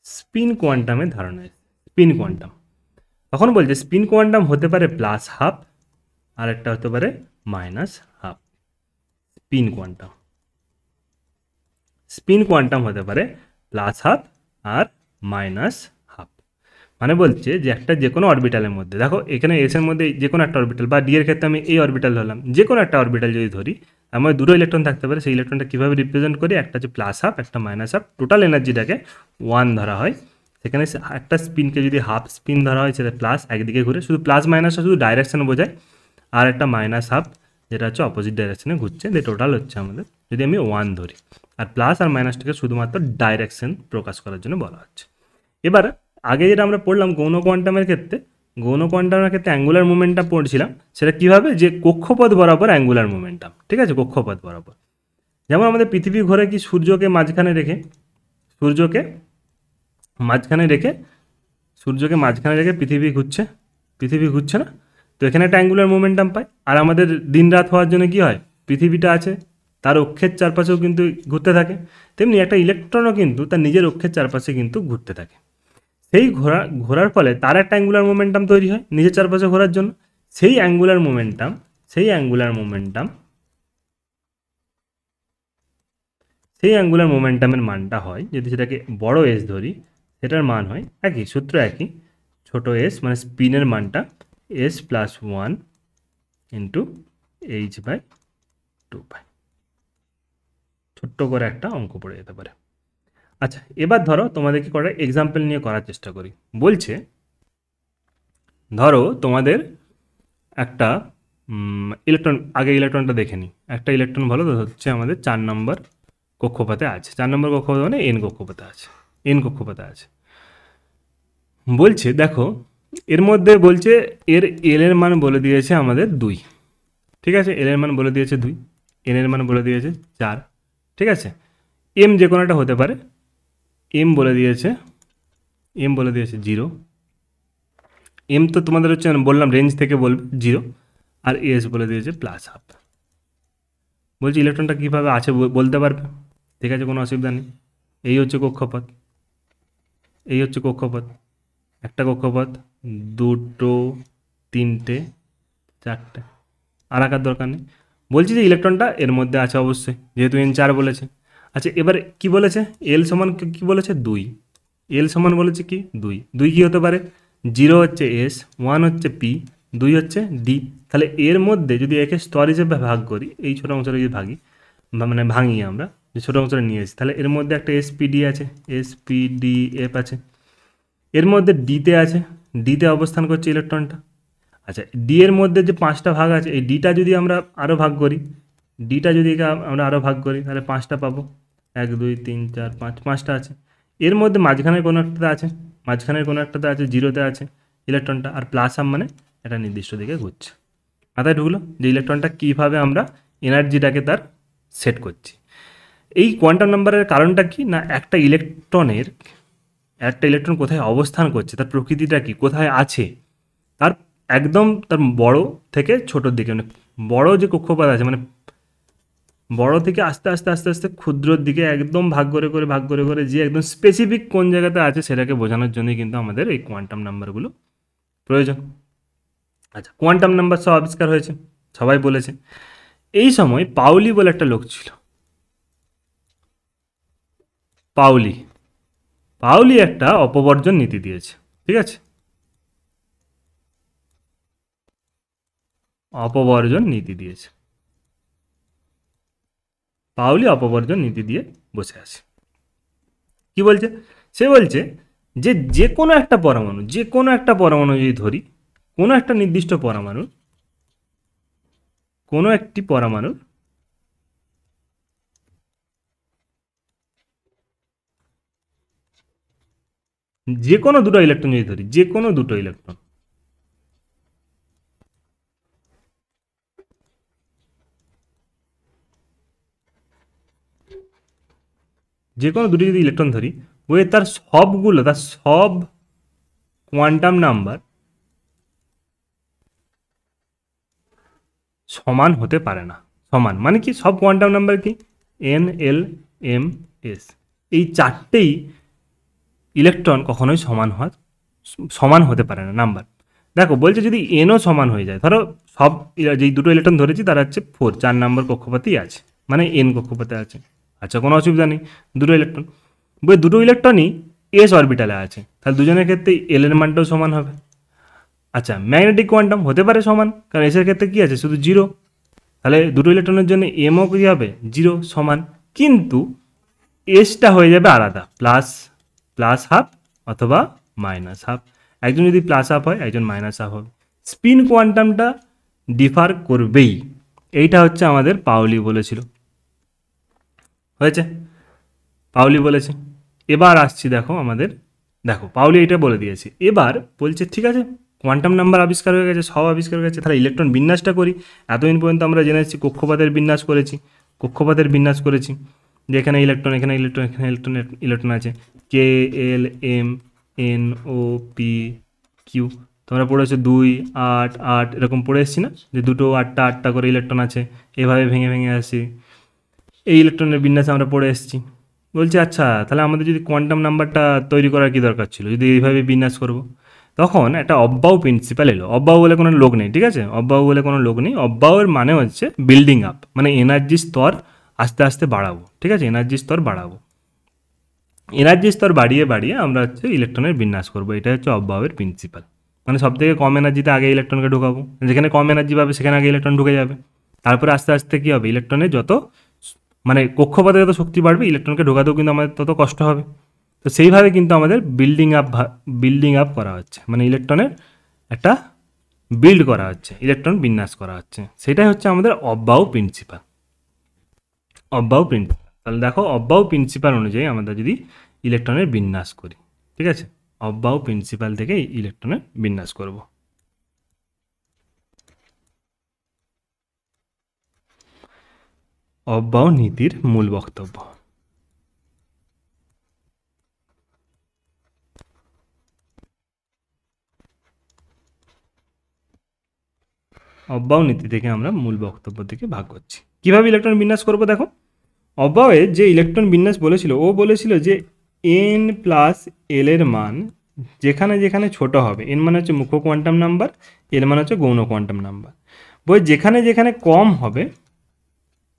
স্পিন কোয়ান্টামের ধারণা, স্পিন কোয়ান্টাম। তখন বলছে স্পিন কোয়ান্টাম হতে পারে +12 আর একটা হতে পারে -12। স্পিন কোয়ান্টাম, স্পিন কোয়ান্টাম হতে পারে +12 আর -12। মানে বলছে যে একটা যে কোনো অরবিটালের মধ্যে, দেখো এখানে এস এর মধ্যে যে কোনো একটা অরবিটাল, বা ডি এর ক্ষেত্রে আমি এই অরবিটাল ধরলাম, যে কোনো একটা অরবিটাল যদি ধরি, আমার 2টো ইলেকট্রন থাকতে পারে। সেই ইলেকট্রনটা কীভাবে রিপ্রেজেন্ট করি, একটা হচ্ছে +12 একটা -12, টোটাল এনার্জিটাকে 1 ধরা হয়। সেখানে একটা স্পিনকে যদি হাফ স্পিন ধরা হয়, সেটা প্লাস একদিকে ঘুরে, শুধু প্লাস মাইনাসটা শুধু ডাইরেকশন বোঝায়, আর একটা -12 যেটা হচ্ছে অপোজিট ডাইরেকশনে ঘুরছে। যে টোটাল হচ্ছে আমাদের, যদি আমি 1 ধরি, আর প্লাস আর মাইনাসটাকে শুধুমাত্র ডাইরেকশন প্রকাশ করার জন্য বলা হচ্ছে। এবার আগে যেটা আমরা পড়লাম গৌণ কোয়ান্টামের ক্ষেত্রে, গৌণ কোয়ান্টামের ক্ষেত্রে অ্যাঙ্গুলার মোমেন্টাম পড়ছিলাম, সেটা কীভাবে, যে কক্ষপথ বরাবর অ্যাঙ্গুলার মোমেন্টাম, ঠিক আছে, কক্ষপথ বরাবর। যেমন আমাদের পৃথিবী ঘোরে কি সূর্যকে মাঝখানে রেখে, সূর্যকে মাঝখানে রেখে, সূর্যকে মাঝখানে রেখে পৃথিবী ঘুরছে, পৃথিবী ঘুরছে না? তো এখানে একটা অ্যাঙ্গুলার মোমেন্টাম পায়। আর আমাদের দিন রাত হওয়ার জন্য কী হয়, পৃথিবীটা আছে তার অক্ষের চারপাশেও কিন্তু ঘুরতে থাকে, তেমনি একটা ইলেকট্রনও কিন্তু তার নিজের অক্ষের চারপাশে কিন্তু ঘুরতে থাকে। সেই ঘোরার ফলে তার একটা অ্যাঙ্গুলার মোমেন্টাম তৈরি হয় নিজের চারপাশে ঘোরার জন্য। সেই অ্যাঙ্গুলার মোমেন্টামের মানটা হয়, যদি সেটাকে বড় এস ধরি, সেটার মান হয় একই, সূত্র একই, ছোট এস মানে স্পিনের মানটা s+1 ইন্টু h/2π। ছোট্ট করে একটা অঙ্ক পড়ে যেতে পারে। আচ্ছা, এবার ধরো তোমাদেরকে কটা এক্সাম্পল নিয়ে করার চেষ্টা করি। বলছে ধরো তোমাদের একটা ইলেকট্রন, আগে ইলেকট্রনটা দেখে নিই। একটা ইলেকট্রন ভালো হচ্ছে আমাদের 4 নম্বর কক্ষপথে আছে, 4 নম্বর কক্ষপথ মানে এন কক্ষপথে আছে, এন কক্ষপথে আছে। বলছে দেখো এর মধ্যে বলছে এর এল এর মান বলে দিয়েছে আমাদের 2, ঠিক আছে, এল এর মান বলে দিয়েছে 2, এন এর মান বলে দিয়েছে 4, ঠিক আছে। এম যে কোনো একটা হতে পারে, এম বলে দিয়েছে 0, এম তো তোমাদের হচ্ছে বললাম রেঞ্জ থেকে বলবে 0, আর এস বলে দিয়েছে +½ বলছি ইলেকট্রনটা কীভাবে আছে বলতে পারবে? ঠিক আছে, কোনো অসুবিধা নেই। এই হচ্ছে কক্ষপথ, একটা কক্ষপথ, দুটো, তিনটে, চারটে, আর আঁকার দরকার নেই। বলছি যে ইলেকট্রনটা এর মধ্যে আছে অবশ্যই, যেহেতু N4 বলেছে। আচ্ছা, এবার কি বলেছে? এল সমান কি বলেছে? 2। এল সমান বলেছে কি? 2 কি হতে পারে? 0 হচ্ছে এস, 1 হচ্ছে পি, 2 হচ্ছে ডি। তাহলে এর মধ্যে যদি একে স্তর হিসেবে ভাগ করি, এই ছোটো অংশটা যদি ভাগি, মানে ভাঙি আমরা, যে ছোটো অংশটা নিয়ে এসেছি, তাহলে এর মধ্যে একটা এসপিডি আছে, এসপিডিএফ আছে। এর মধ্যে ডিতে আছে, ডিতে অবস্থান করছে ইলেকট্রনটা। আচ্ছা, ডি এর মধ্যে যে 5টা ভাগ আছে, এই ডিটা যদি আমরা আরও ভাগ করি, আমরা আরও ভাগ করি, তাহলে 5টা পাবো। 1 2 3 4 5, 5টা আছে। এর মধ্যে মাঝখানের কোনো একটাতে আছে, 0তে আছে ইলেকট্রনটা, আর +1 মানে একটা নির্দিষ্ট দিকে ঘুরছে। মাথায় ঢুকলো যে ইলেকট্রনটা কীভাবে আমরা এনার্জিটাকে তার সেট করছি। এই কোয়ান্টাম নাম্বারের কারণটা কি না, একটা ইলেকট্রন কোথায় অবস্থান করছে, তার প্রকৃতিটা কি, কোথায় আছে, তার একদম তার বড় থেকে ছোটোর দিকে, মানে বড় যে কক্ষপথ আছে, মানে বড় থেকে আস্তে আস্তে আস্তে আস্তে ক্ষুদ্রর দিকে একদম ভাগ করে করে যে একদম স্পেসিফিক কোন জায়গাতে আছে সেটাকে বোঝানোর জন্যই কিন্তু আমাদের এই কোয়ান্টাম নাম্বারগুলো প্রয়োজন। আচ্ছা, কোয়ান্টাম নাম্বার সব আবিষ্কার হয়েছে, সবাই বলেছে। এই সময় পাউলি বলে একটা লোক ছিল। পাউলি একটা অপবর্জন নীতি দিয়েছে, ঠিক আছে? অপবর্জন নীতি দিয়েছে। পাউলি অপবর্জন নীতি দিয়ে বসে আছে। কি বলছে? সে বলছে যে যে কোনো একটা পরমাণু যদি ধরি, কোনো একটা নির্দিষ্ট কোনো একটি পরমাণুর যে কোনো দুটো ইলেকট্রন যদি ধরি, যে কোনো দুটো যদি ইলেকট্রন ধরি, ওই তার সব কোয়ান্টাম নাম্বার সমান হতে পারে না। সমান মানে কি? সব কোয়ান্টাম নাম্বার কি? এন, এল, এম, এস, এই চারটেই ইলেকট্রন কখনোই সমান হতে পারে না নাম্বার। দেখো বলছে যদি এনও সমান হয়ে যায়, ধরো সব যেই দুটো ইলেকট্রন ধরেছি তারা হচ্ছে 4 নম্বর কক্ষপথেই আছে, মানে এন কক্ষপথে আছে। আচ্ছা, কোনো অসুবিধা নেই। দুটো ইলেকট্রনই এস অরবিটালে আছে, তাহলে দুজনের ক্ষেত্রে এল এর মানটাও সমান হবে। আচ্ছা, ম্যাগনেটিক কোয়ান্টাম হতে পারে সমান, কারণ এসের ক্ষেত্রে কী আছে? শুধু 0। তাহলে দুটো ইলেকট্রনের জন্য এমও কী হবে? 0 সমান। কিন্তু এসটা হয়ে যাবে আলাদা, +½ অথবা -½ একজন যদি +½ হয়, একজন -½ হবে। স্পিন কোয়ান্টামটা ডিফার করবেই, এইটা হচ্ছে আমাদের পাউলি বলেছিল। হয়েছে? পাউলি বলেছে। এবার আসছি, দেখো পাউলি এটা বলে দিয়েছে। এবার বলছে ঠিক আছে, কোয়ান্টাম নাম্বার আবিষ্কার হয়ে গেছে, সব আবিষ্কার হয়ে গেছে, তাহলে ইলেকট্রন বিন্যাসটা করি। এতদিন পর্যন্ত আমরা জেনেছি কক্ষপথের বিন্যাস করেছি, যে এখানে ইলেকট্রন আছে, কে, L, M, N, O, P, Q. তোমরা পড়েছো 2 8 8 এরকম পড়ে এসছি না, যে দুটো 8টা করে ইলেকট্রন আছে, এভাবে ভেঙে ভেঙে আসি। এই ইলেকট্রনের বিন্যাসে আমরা পড়ে এসেছি। বলছি আচ্ছা, তাহলে আমাদের যদি কোয়ান্টাম নাম্বারটা তৈরি করার কি দরকার ছিল, যদি এইভাবে বিন্যাস করব? তখন একটা অব্বাউ প্রিন্সিপাল এলো। অব্বাউ বলে কোনো লোক নেই, ঠিক আছে? অব্বাউয়ের মানে হচ্ছে বিল্ডিং আপ, মানে এনার্জি স্তর আস্তে আস্তে বাড়াবো, ঠিক আছে? এনার্জি স্তর বাড়িয়ে আমরা হচ্ছে ইলেকট্রনের বিন্যাস করবো। এটা হচ্ছে অব্বাউয়ের প্রিন্সিপাল। মানে সব থেকে কম এনার্জিতে আগে ইলেকট্রনকে ঢুকাবো, যেখানে কম এনার্জি পাবে সেখানে আগে ইলেকট্রন ঢুকে যাবে। তারপরে আস্তে আস্তে কী হবে, ইলেকট্রনের যত মানে কক্ষপথে যত শক্তি বাড়বে, ইলেকট্রনকে ঢোকাতেও কিন্তু আমাদের তত কষ্ট হবে। তো সেইভাবে কিন্তু আমাদের বিল্ডিং আপ করা হচ্ছে, মানে ইলেকট্রনের একটা বিল্ড করা হচ্ছে, ইলেকট্রন বিন্যাস করা হচ্ছে। সেটাই হচ্ছে আমাদের অব্বাউ প্রিন্সিপাল। তাহলে দেখো, অব্বাউ প্রিন্সিপাল অনুযায়ী আমরা যদি ইলেকট্রনের বিন্যাস করি, ঠিক আছে? অব্বাউ প্রিন্সিপাল থেকে ইলেকট্রনের বিন্যাস করব। অব্বাউ নীতির মূল বক্তব্য। অব্যয় নীতি থেকে আমরা মূল বক্তব্য থেকে ভাগ করছি। কীভাবে ইলেকট্রন বিন্যাস করবো দেখো, অব্যয়ে যে ইলেকট্রন বিন্যাস বলেছিল, ও বলেছিল যে n প্লাস এল এর মান যেখানে যেখানে ছোট হবে, n মানে হচ্ছে মুখ্য কোয়ান্টাম নাম্বার, এল মানে হচ্ছে গৌণ কোয়ান্টাম নাম্বার, বই যেখানে যেখানে কম হবে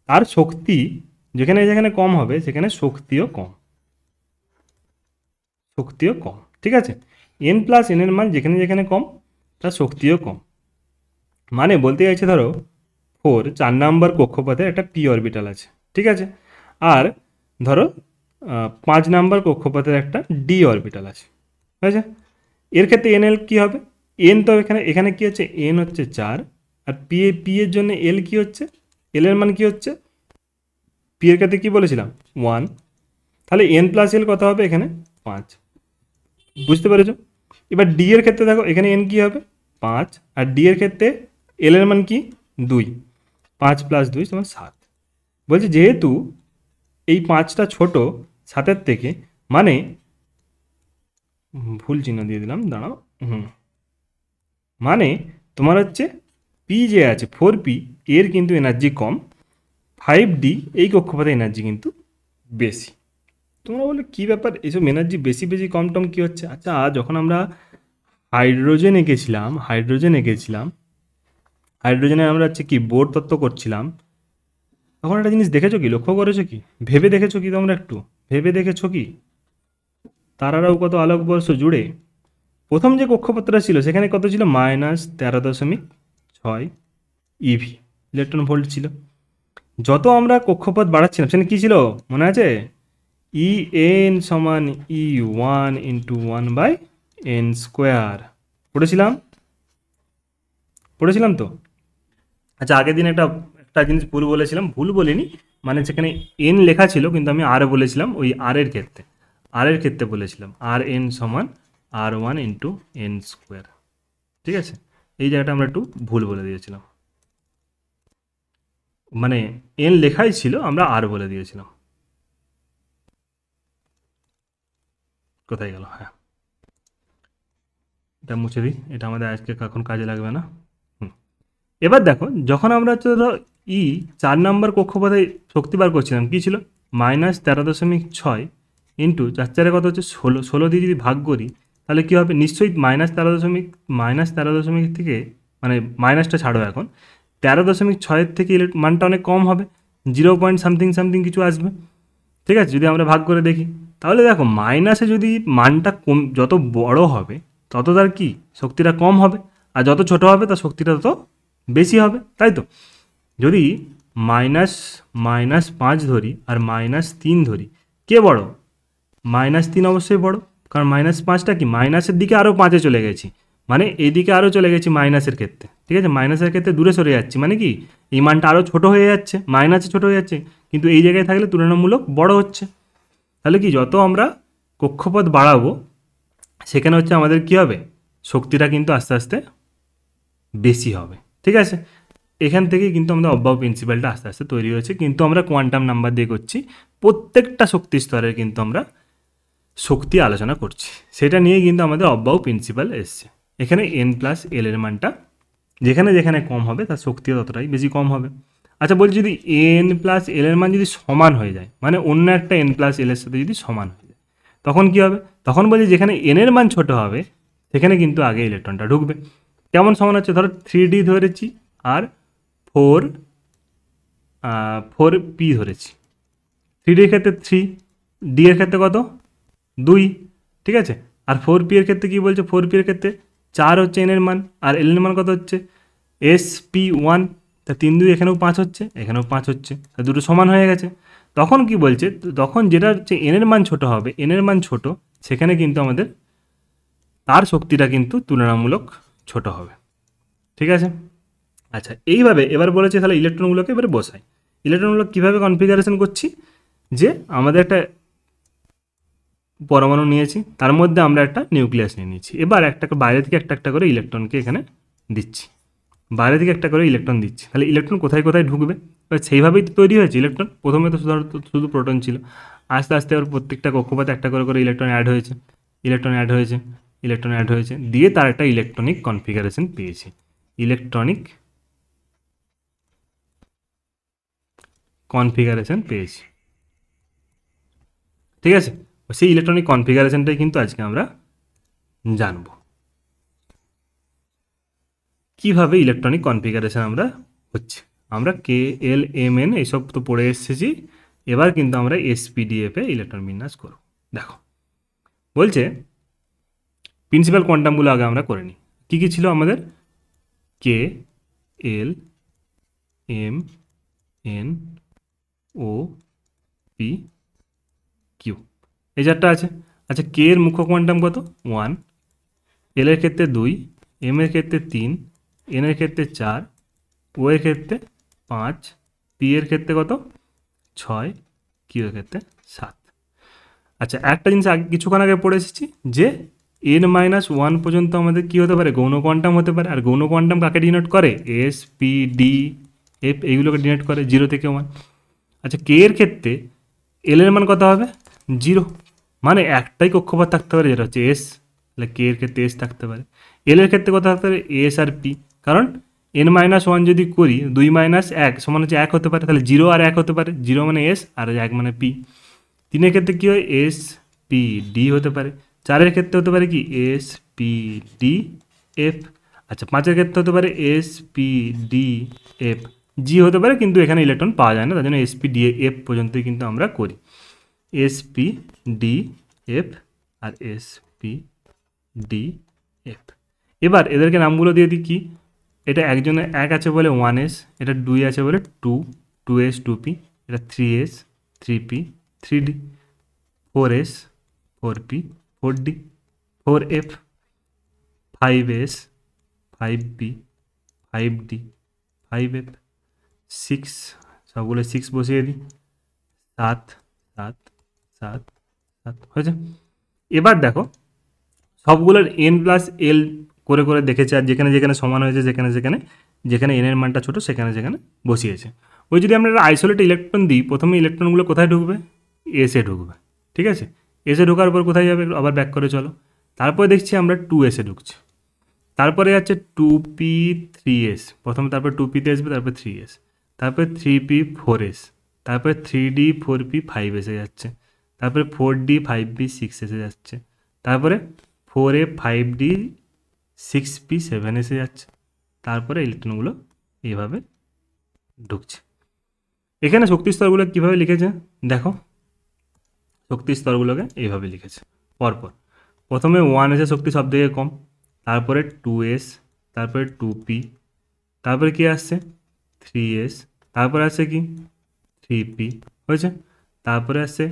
তার শক্তি, যেখানে যেখানে কম হবে সেখানে শক্তিও কম, শক্তিও কম। ঠিক আছে, n প্লাস এন এর মান যেখানে যেখানে কম তার শক্তিও কম। মানে বলতে চাইছে ধরো 4 নাম্বার কক্ষপথে একটা পি অরবিটাল আছে, ঠিক আছে, আর ধরো 5 নাম্বার কক্ষপথের একটা ডি অরবিটাল আছে, ঠিক আছে। এর ক্ষেত্রে এন এল কী হবে, এন তো এখানে এখানে কী হচ্ছে, এন হচ্ছে 4, আর পি এর জন্য এল কী হচ্ছে, এল এর মান কী হচ্ছে, পি এর ক্ষেত্রে কী বলেছিলাম 1, তাহলে এন প্লাস এল কত হবে এখানে 5, বুঝতে পেরেছো। এবার ডি এর ক্ষেত্রে দেখো এখানে এন কী হবে 5, আর ডি এর ক্ষেত্রে এল এর মান কি 2, 5 প্লাস 2 তোমার 7। বলছে যেহেতু এই 5টা ছোট 7-এর থেকে, মানে ভুল চিহ্ন দিয়ে দিলাম, দাঁড়াও, মানে তোমার হচ্ছে পি যে আছে 4p এর কিন্তু এনার্জি কম, 5d এই কক্ষপথে এনার্জি কিন্তু বেশি। তোমরা বলো কী ব্যাপার, এইসব এনার্জি বেশি বেশি কম টম কী হচ্ছে। আচ্ছা, যখন আমরা হাইড্রোজেন এঁকেছিলাম, হাইড্রোজেনে আমরা হচ্ছে কি বোর তত্ত্ব করছিলাম, তখন একটা জিনিস দেখেছো কি, লক্ষ্য করেছো কি, ভেবে দেখেছো কি, তোমরা একটু ভেবে দেখেছো কি, তারারাও কত আলোকবর্ষ জুড়ে প্রথম যে কক্ষপথটা ছিল সেখানে কত ছিল -13.6 ইভি ইলেকট্রন ভোল্ট ছিল। যত আমরা কক্ষপথ বাড়াচ্ছিলাম সেখানে কী ছিল মনে আছে, ই এন সমান E1 × 1/n², পড়েছিলাম তো। আচ্ছা, আগের দিন একটা জিনিস ভুল বলেছিলাম, ভুল বলিনি, মানে সেখানে এন লেখা ছিল কিন্তু আমি আর বলেছিলাম, ওই আর এর ক্ষেত্রে বলেছিলাম Rn সমান R1 × n², ঠিক আছে। এই জায়গাটা আমরা একটু ভুল বলে দিয়েছিলাম, মানে এন লেখাই ছিল, আমরা আর বলে দিয়েছিলাম। কোথায় গেল, হ্যাঁ এটা মুছে দিই, এটা আমাদের আজকে এখন কাজে লাগবে না। এবার দেখো, যখন আমরা হচ্ছে ধরো 4 নাম্বার কক্ষপথে শক্তি বার করছিলাম, কী ছিল -13.6 ইন্টু 4 কত হচ্ছে 16 দিয়ে যদি ভাগ করি তাহলে কী হবে, নিশ্চয়ই -13 থেকে, মানে মাইনাসটা ছাড়ো, এখন 13.6 থেকে মানটা অনেক কম হবে, 0.something কিছু আসবে, ঠিক আছে। যদি আমরা ভাগ করে দেখি তাহলে দেখো মাইনাসে যদি মানটা যত বড় হবে তত তার কি শক্তিটা কম হবে, আর যত ছোট হবে তার শক্তিটা তত বেশি হবে, তাই তো। যদি -5 ধরি আর -3 ধরি, কে বড়, -3 অবশ্যই বড়, কারণ -5টা কি মাইনাসের দিকে আরও 5-এ চলে গেছি, মানে এই দিকে আরও চলে গেছি মাইনাসের ক্ষেত্রে, ঠিক আছে। মাইনাসের ক্ষেত্রে দূরে সরে যাচ্ছি, মানে কি এই মানটা আরও ছোট হয়ে যাচ্ছে, মাইনাসে ছোট হয়ে যাচ্ছে, কিন্তু এই জায়গায় থাকলে তুলনামূলক বড় হচ্ছে। তাহলে কি যত আমরা কক্ষপথ বাড়াবো সেখানে হচ্ছে আমাদের কি হবে, শক্তিটা কিন্তু আস্তে আস্তে বেশি হবে, ঠিক আছে। এখান থেকেই কিন্তু আমাদের অব্যয় প্রিন্সিপালটা আস্তে আস্তে তৈরি হয়েছে, কিন্তু আমরা কোয়ান্টাম নাম্বার দিয়ে করছি, প্রত্যেকটা শক্তি স্তরের কিন্তু আমরা শক্তি আলোচনা করছি, সেটা নিয়ে কিন্তু আমাদের অব্যয় প্রিন্সিপাল এসছে। এখানে n প্লাস এল এর মানটা যেখানে যেখানে কম হবে তার শক্তিও ততটাই বেশি কম হবে। আচ্ছা, বলছি যদি n প্লাস এল এর মান যদি সমান হয়ে যায়, মানে অন্য একটা n প্লাস এল এর সাথে যদি সমান হয়ে যায়, তখন কি হবে, তখন বলছি যেখানে n এর মান ছোট হবে সেখানে কিন্তু আগে ইলেকট্রনটা ঢুকবে। কেমন সমান হচ্ছে, ধরো 3d ধরেছি আর 4p ধরেছি, 3d এর ক্ষেত্রে 3, d এর ক্ষেত্রে কত 2, ঠিক আছে। আর 4p এর ক্ষেত্রে কী বলছে, 4p এর ক্ষেত্রে 4 হচ্ছে n এর মান, আর l এর মান কত হচ্ছে sp1, তা 3 2 এখানেও 5 হচ্ছে, এখানেও 5 হচ্ছে, তা দুটো সমান হয়ে গেছে। তখন কি বলছে, তখন যেটা হচ্ছে n এর মান ছোট হবে, n এর মান ছোট, সেখানে কিন্তু আমাদের তার শক্তিটা কিন্তু তুলনামূলক ছোট হবে, ঠিক আছে। আচ্ছা, এইভাবে এবার বলেছে তাহলে ইলেকট্রনগুলোকে এবারে বসাই। ইলেকট্রনগুলো কীভাবে কনফিগারেশন করছি, যে আমাদের একটা পরমাণু নিয়েছি, তার মধ্যে আমরা একটা নিউক্লিয়াস নিয়ে নিয়েছি, এবার একটা বাইরে থেকে একটা করে ইলেকট্রনকে এখানে দিচ্ছি, বাইরে থেকে একটা করে ইলেকট্রন দিচ্ছি, তাহলে ইলেকট্রন কোথায় কোথায় ঢুকবে, এবার সেইভাবেই তো তৈরি হয়েছে ইলেকট্রন। প্রথমে তো শুধু প্রোটন ছিল, আস্তে আস্তে ওর প্রত্যেকটা কক্ষপথে একটা করে ইলেকট্রন অ্যাড হয়েছে, দিয়ে তার একটা ইলেকট্রনিক কনফিগারেশন পেয়েছি, ইলেকট্রনিক কনফিগারেশন পেয়েছি। ঠিক আছে, সেই ইলেকট্রনিক কনফিগারেশনটাই কিন্তু আজকে আমরা জানব, কিভাবে ইলেকট্রনিক কনফিগারেশন আমরা হচ্ছে। আমরা কে এল এম এন এইসব তো পড়ে এসেছি, এবার কিন্তু আমরা এসপিডিএফে ইলেকট্রন বিন্যাস করব। দেখো বলছে প্রিন্সিপাল কোয়ান্টামগুলো আগে আমরা করে নিই। কী কী ছিল আমাদের? K L M N O P Q, এই চারটা আছে। আচ্ছা, কে এর মুখ্য কোয়ান্টাম কত? 1, এল এর ক্ষেত্রে 2, এম এর ক্ষেত্রে 3, এন এর ক্ষেত্রে 4, ও এর ক্ষেত্রে 5, পি এর ক্ষেত্রে কত? 6, কিউ এর ক্ষেত্রে 7। আচ্ছা, একটা জিনিস কিছুক্ষণ আগে পড়ে এসেছি যে n-1 পর্যন্ত আমাদের কী হতে পারে? গৌণ কোয়ান্টাম হতে পারে। আর গৌণ কোয়ান্টাম কাকে ডিনোট করে? এস, পি, ডি, এফ এইগুলোকে ডিনোট করে 0 থেকে 1। আচ্ছা, কে এর ক্ষেত্রে এল এর মান কত হবে? 0, মানে একটাই কক্ষপথ থাকতে পারে যেটা হচ্ছে এস, তাহলে কে এর ক্ষেত্রে এস থাকতে পারে। এল এর ক্ষেত্রে কত থাকতে পারে? এস আর পি, কারণ n-1 যদি করি 2 - 1 সমান হচ্ছে 1 হতে পারে, তাহলে 0 আর 1 হতে পারে। 0 মানে এস আর 1 মানে পি। 3 ক্ষেত্রে কী হয়? এস পি ডি হতে পারে। 4 ক্ষেত্রে হতে পারে কি? S P D F. আচ্ছা, 5 ক্ষেত্রে হতে পারে এস পি ডি এফ। জি হতে পারে, কিন্তু এখানে ইলেকট্রন পাওয়া যায় না, তার জন্য এস পি ডি এফ পর্যন্তই কিন্তু আমরা করি। S P D F R S P D F. এবার এদেরকে নামগুলো দিয়ে দিই কি? এটা একজনের 1 আছে বলে 1s, এটা 2 আছে বলে 2, 2s 2p, এটা 3s 3p 3d, 4s 4p 4d, 4f 5s 5p 5d 5f, 6 সবগুলো 6 বসিয়ে দিই, 7 7 7 7 হয়েছে। এবার দেখো সবগুলোর n+l করে করে দেখেছে, আর যেখানে যেখানে সমান হয়েছে যেখানে যেখানে যেখানে n এর মানটা ছোটো সেখানে যেখানে বসিয়েছে। ওই যদি আমরা আইসোলেট ইলেকট্রন দিই, প্রথমে ইলেকট্রনগুলো কোথায় ঢুকবে? এসে ঢুকবে। ঠিক আছে, এসে ঢোকার পর কোথায় যাবে? আবার ব্যাক করে চলো। তারপরে দেখছি আমরা 2s ঢুকছে, তারপরে যাচ্ছে 2p 3s, প্রথমে তারপর 2pতে আসবে, তারপর 3s, তারপরে 3p 4s, তারপরে 3d 4p 5 এসে যাচ্ছে, তারপরে 4d 5p 6 এসে যাচ্ছে, তারপরে 4a 5d 6p 7 এসে যাচ্ছে, তারপরে ইলেকট্রনগুলো এইভাবে ঢুকছে। এখানে শক্তি স্তরগুলো কীভাবে লিখেছে দেখো, শক্তি স্তরগুলোকে এইভাবে লিখেছে পরপর। প্রথমে 1s এর শক্তি সব থেকে কম, তারপরে 2s, তারপরে 2p, তারপরে কি আসছে? 3s, তারপরে আসছে কি? 3p হয়েছে, তারপরে আসছে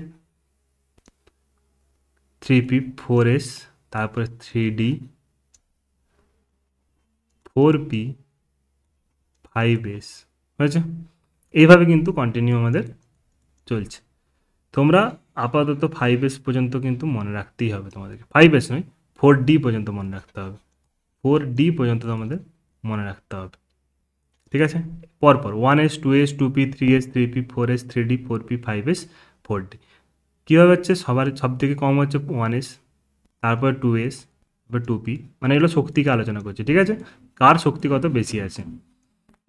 3p 4s, তারপরে 3d 4p 5s হয়েছে। এইভাবে কিন্তু কন্টিনিউ আমাদের চলছে। তোমরা আপাতত 5s পর্যন্ত কিন্তু মনে রাখতেই হবে তোমাদেরকে, 5s নয় 4d পর্যন্ত মনে রাখতে হবে, 4d পর্যন্ত তোমাদের মনে রাখতে হবে। ঠিক আছে, পরপর 1s 2s 2p 3s 3p 4s 3d 4p 5s 4d। কীভাবে হচ্ছে? সব থেকে কম হচ্ছে 1s, তারপর 2s, তারপর 2p, মানে এগুলো শক্তিকে আলোচনা করছে। ঠিক আছে, কার শক্তি কত বেশি আছে,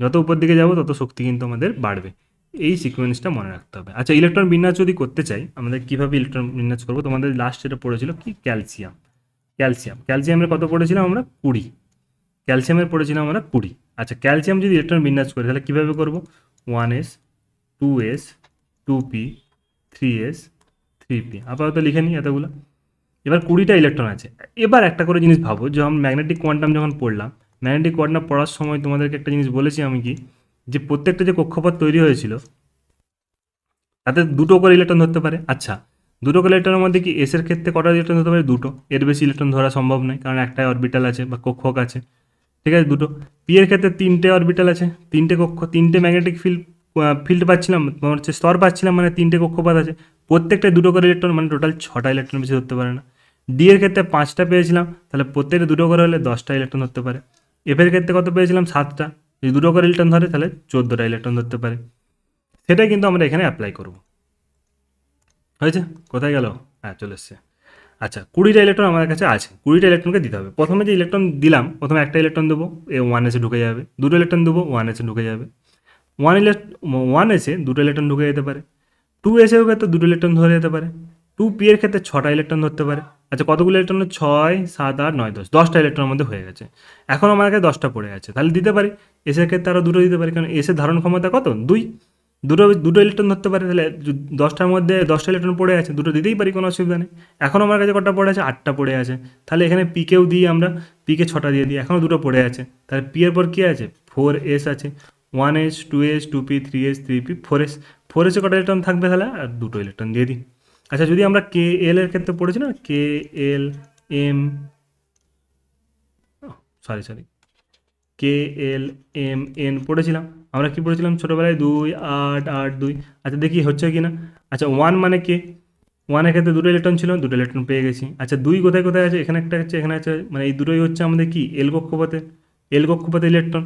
যত উপর দিকে যাবো তত শক্তি কিন্তু আমাদের বাড়বে, এই সিকোয়েন্সটা মনে রাখতে হবে। আচ্ছা, ইলেকট্রন বিন্যাস যদি করতে চাই আমাদের কীভাবে ইলেকট্রন বিন্যাস করবো? তোমাদের লাস্ট যেটা পড়েছিল কি? ক্যালসিয়াম। ক্যালসিয়ামের কত পড়েছিলাম আমরা? 20। ক্যালসিয়ামের পড়েছিলাম আমরা 20। আচ্ছা, ক্যালসিয়াম যদি ইলেকট্রন বিন্যাস করি তাহলে কীভাবে করবো? 1s 2s 2p 3s 3p, আপাতত লিখে নিই এতগুলো। এবার 20টা ইলেকট্রন আছে। এবার একটা করে জিনিস ভাবো, যখন ম্যাগনেটিক কোয়ান্টাম যখন পড়লাম, ম্যাগনেটিক কোয়ান্টাম পড়ার সময় তোমাদেরকে একটা জিনিস বলেছি আমি কি, যে প্রত্যেকটা যে কক্ষপথ তৈরি হয়েছিল তাতে 2টো করে ইলেকট্রন ধরতে পারে। আচ্ছা, 2টো করে ইলেকট্রনের মধ্যে কি এসের ক্ষেত্রে কটা ইলেকট্রন ধরতে পারে? 2টো, এর বেশি ইলেকট্রন ধরা সম্ভব নয়, কারণ একটাই অরবিটাল আছে বা কক্ষক আছে। ঠিক আছে, 2টো। পি এর ক্ষেত্রে 3টে অরবিটাল আছে, 3টে কক্ষ, 3টে ম্যাগনেটিক ফিল্ড পাচ্ছিলাম, তোমার হচ্ছে স্তর পাচ্ছিলাম, মানে 3টে কক্ষপথ আছে, প্রত্যেকটায় 2টো করে ইলেকট্রন, মানে টোটাল 6টা ইলেকট্রন বেশি ধরতে পারে না। ডি এর ক্ষেত্রে 5টা পেয়েছিলাম, তাহলে প্রত্যেকটা 2টো করে হলে 10টা ইলেকট্রন ধরতে পারে। এফ এর ক্ষেত্রে কত পেয়েছিলাম? 7টা, যদি 2টো করে ইলেকট্রন ধরে তাহলে 14টা ইলেকট্রন ধরতে পারে। সেটাই কিন্তু আমরা এখানে অ্যাপ্লাই করব। হয়েছে? কোথায় গেল? হ্যাঁ, চলে এসছে। আচ্ছা, 20টা ইলেকট্রন আমাদের কাছে আছে, 20টা ইলেকট্রনকে দিতে হবে। প্রথমে যে ইলেকট্রন দিলাম, প্রথমে একটা ইলেকট্রন দেবো, 1s ঢুকে যাবে, 2টো ইলেকট্রন দেবো, 1s ঢুকে যাবে। ওয়ান এসে দুটো ইলেকট্রন ঢুকে যেতে পারে, 2 এসেও ক্ষেত্রে দুটো ইলেকট্রন ধরে যেতে পারে, 2p এর ক্ষেত্রে 6টা ইলেকট্রন ধরতে পারে। আচ্ছা কতগুলো ইলেকট্রন? 6, 7, 8, 9, 10, 10টা ইলেকট্রনের মধ্যে হয়ে গেছে। এখন আমার কাছে 10টা পড়ে আছে, তাহলে দিতে পারি। এসের ক্ষেত্রে আরও দুটো দিতে পারি, কারণ এসের ধারণ ক্ষমতা কত? 2, দুটো ইলেকট্রন ধরতে পারে, তাহলে 10টার মধ্যে 10টা ইলেকট্রন পড়ে আছে, দুটো দিতেই পারি, কোনো অসুবিধা নেই। এখন আমার কাছে কটা পড়ে আছে? 8টা পড়ে আছে, তাহলে এখানে পিকেও দিই আমরা, পিকে 6টা দিয়ে দিই, এখনও দুটো পড়ে আছে, তাহলে পি এর পর কী আছে? 4s আছে, 1s, 2s, 2p, 3s, 3p, 4s, 4s-এ কটা ইলেকট্রন থাকবে তাহলে? আর দুটো ইলেকট্রন দিয়ে দিই। আচ্ছা যদি আমরা কে এল এর ক্ষেত্রে পড়েছি না, কে এল এম, সরি কে এল এম এন পড়েছিলাম, আমরা কি পড়েছিলাম ছোটোবেলায়? 2, 8, 8, 2। আচ্ছা দেখি হচ্ছে কি না। আচ্ছা 1 মানে কে? 1-এর ক্ষেত্রে দুটো ইলেকট্রন ছিল, দুটো ইলেকট্রন পেয়ে গেছি। আচ্ছা 2 কোথায় কোথায় আছে? এখানে একটা আছে, এখানে আছে, মানে এই দুটোই হচ্ছে আমাদের কি? এল কক্ষপথে ইলেকট্রন।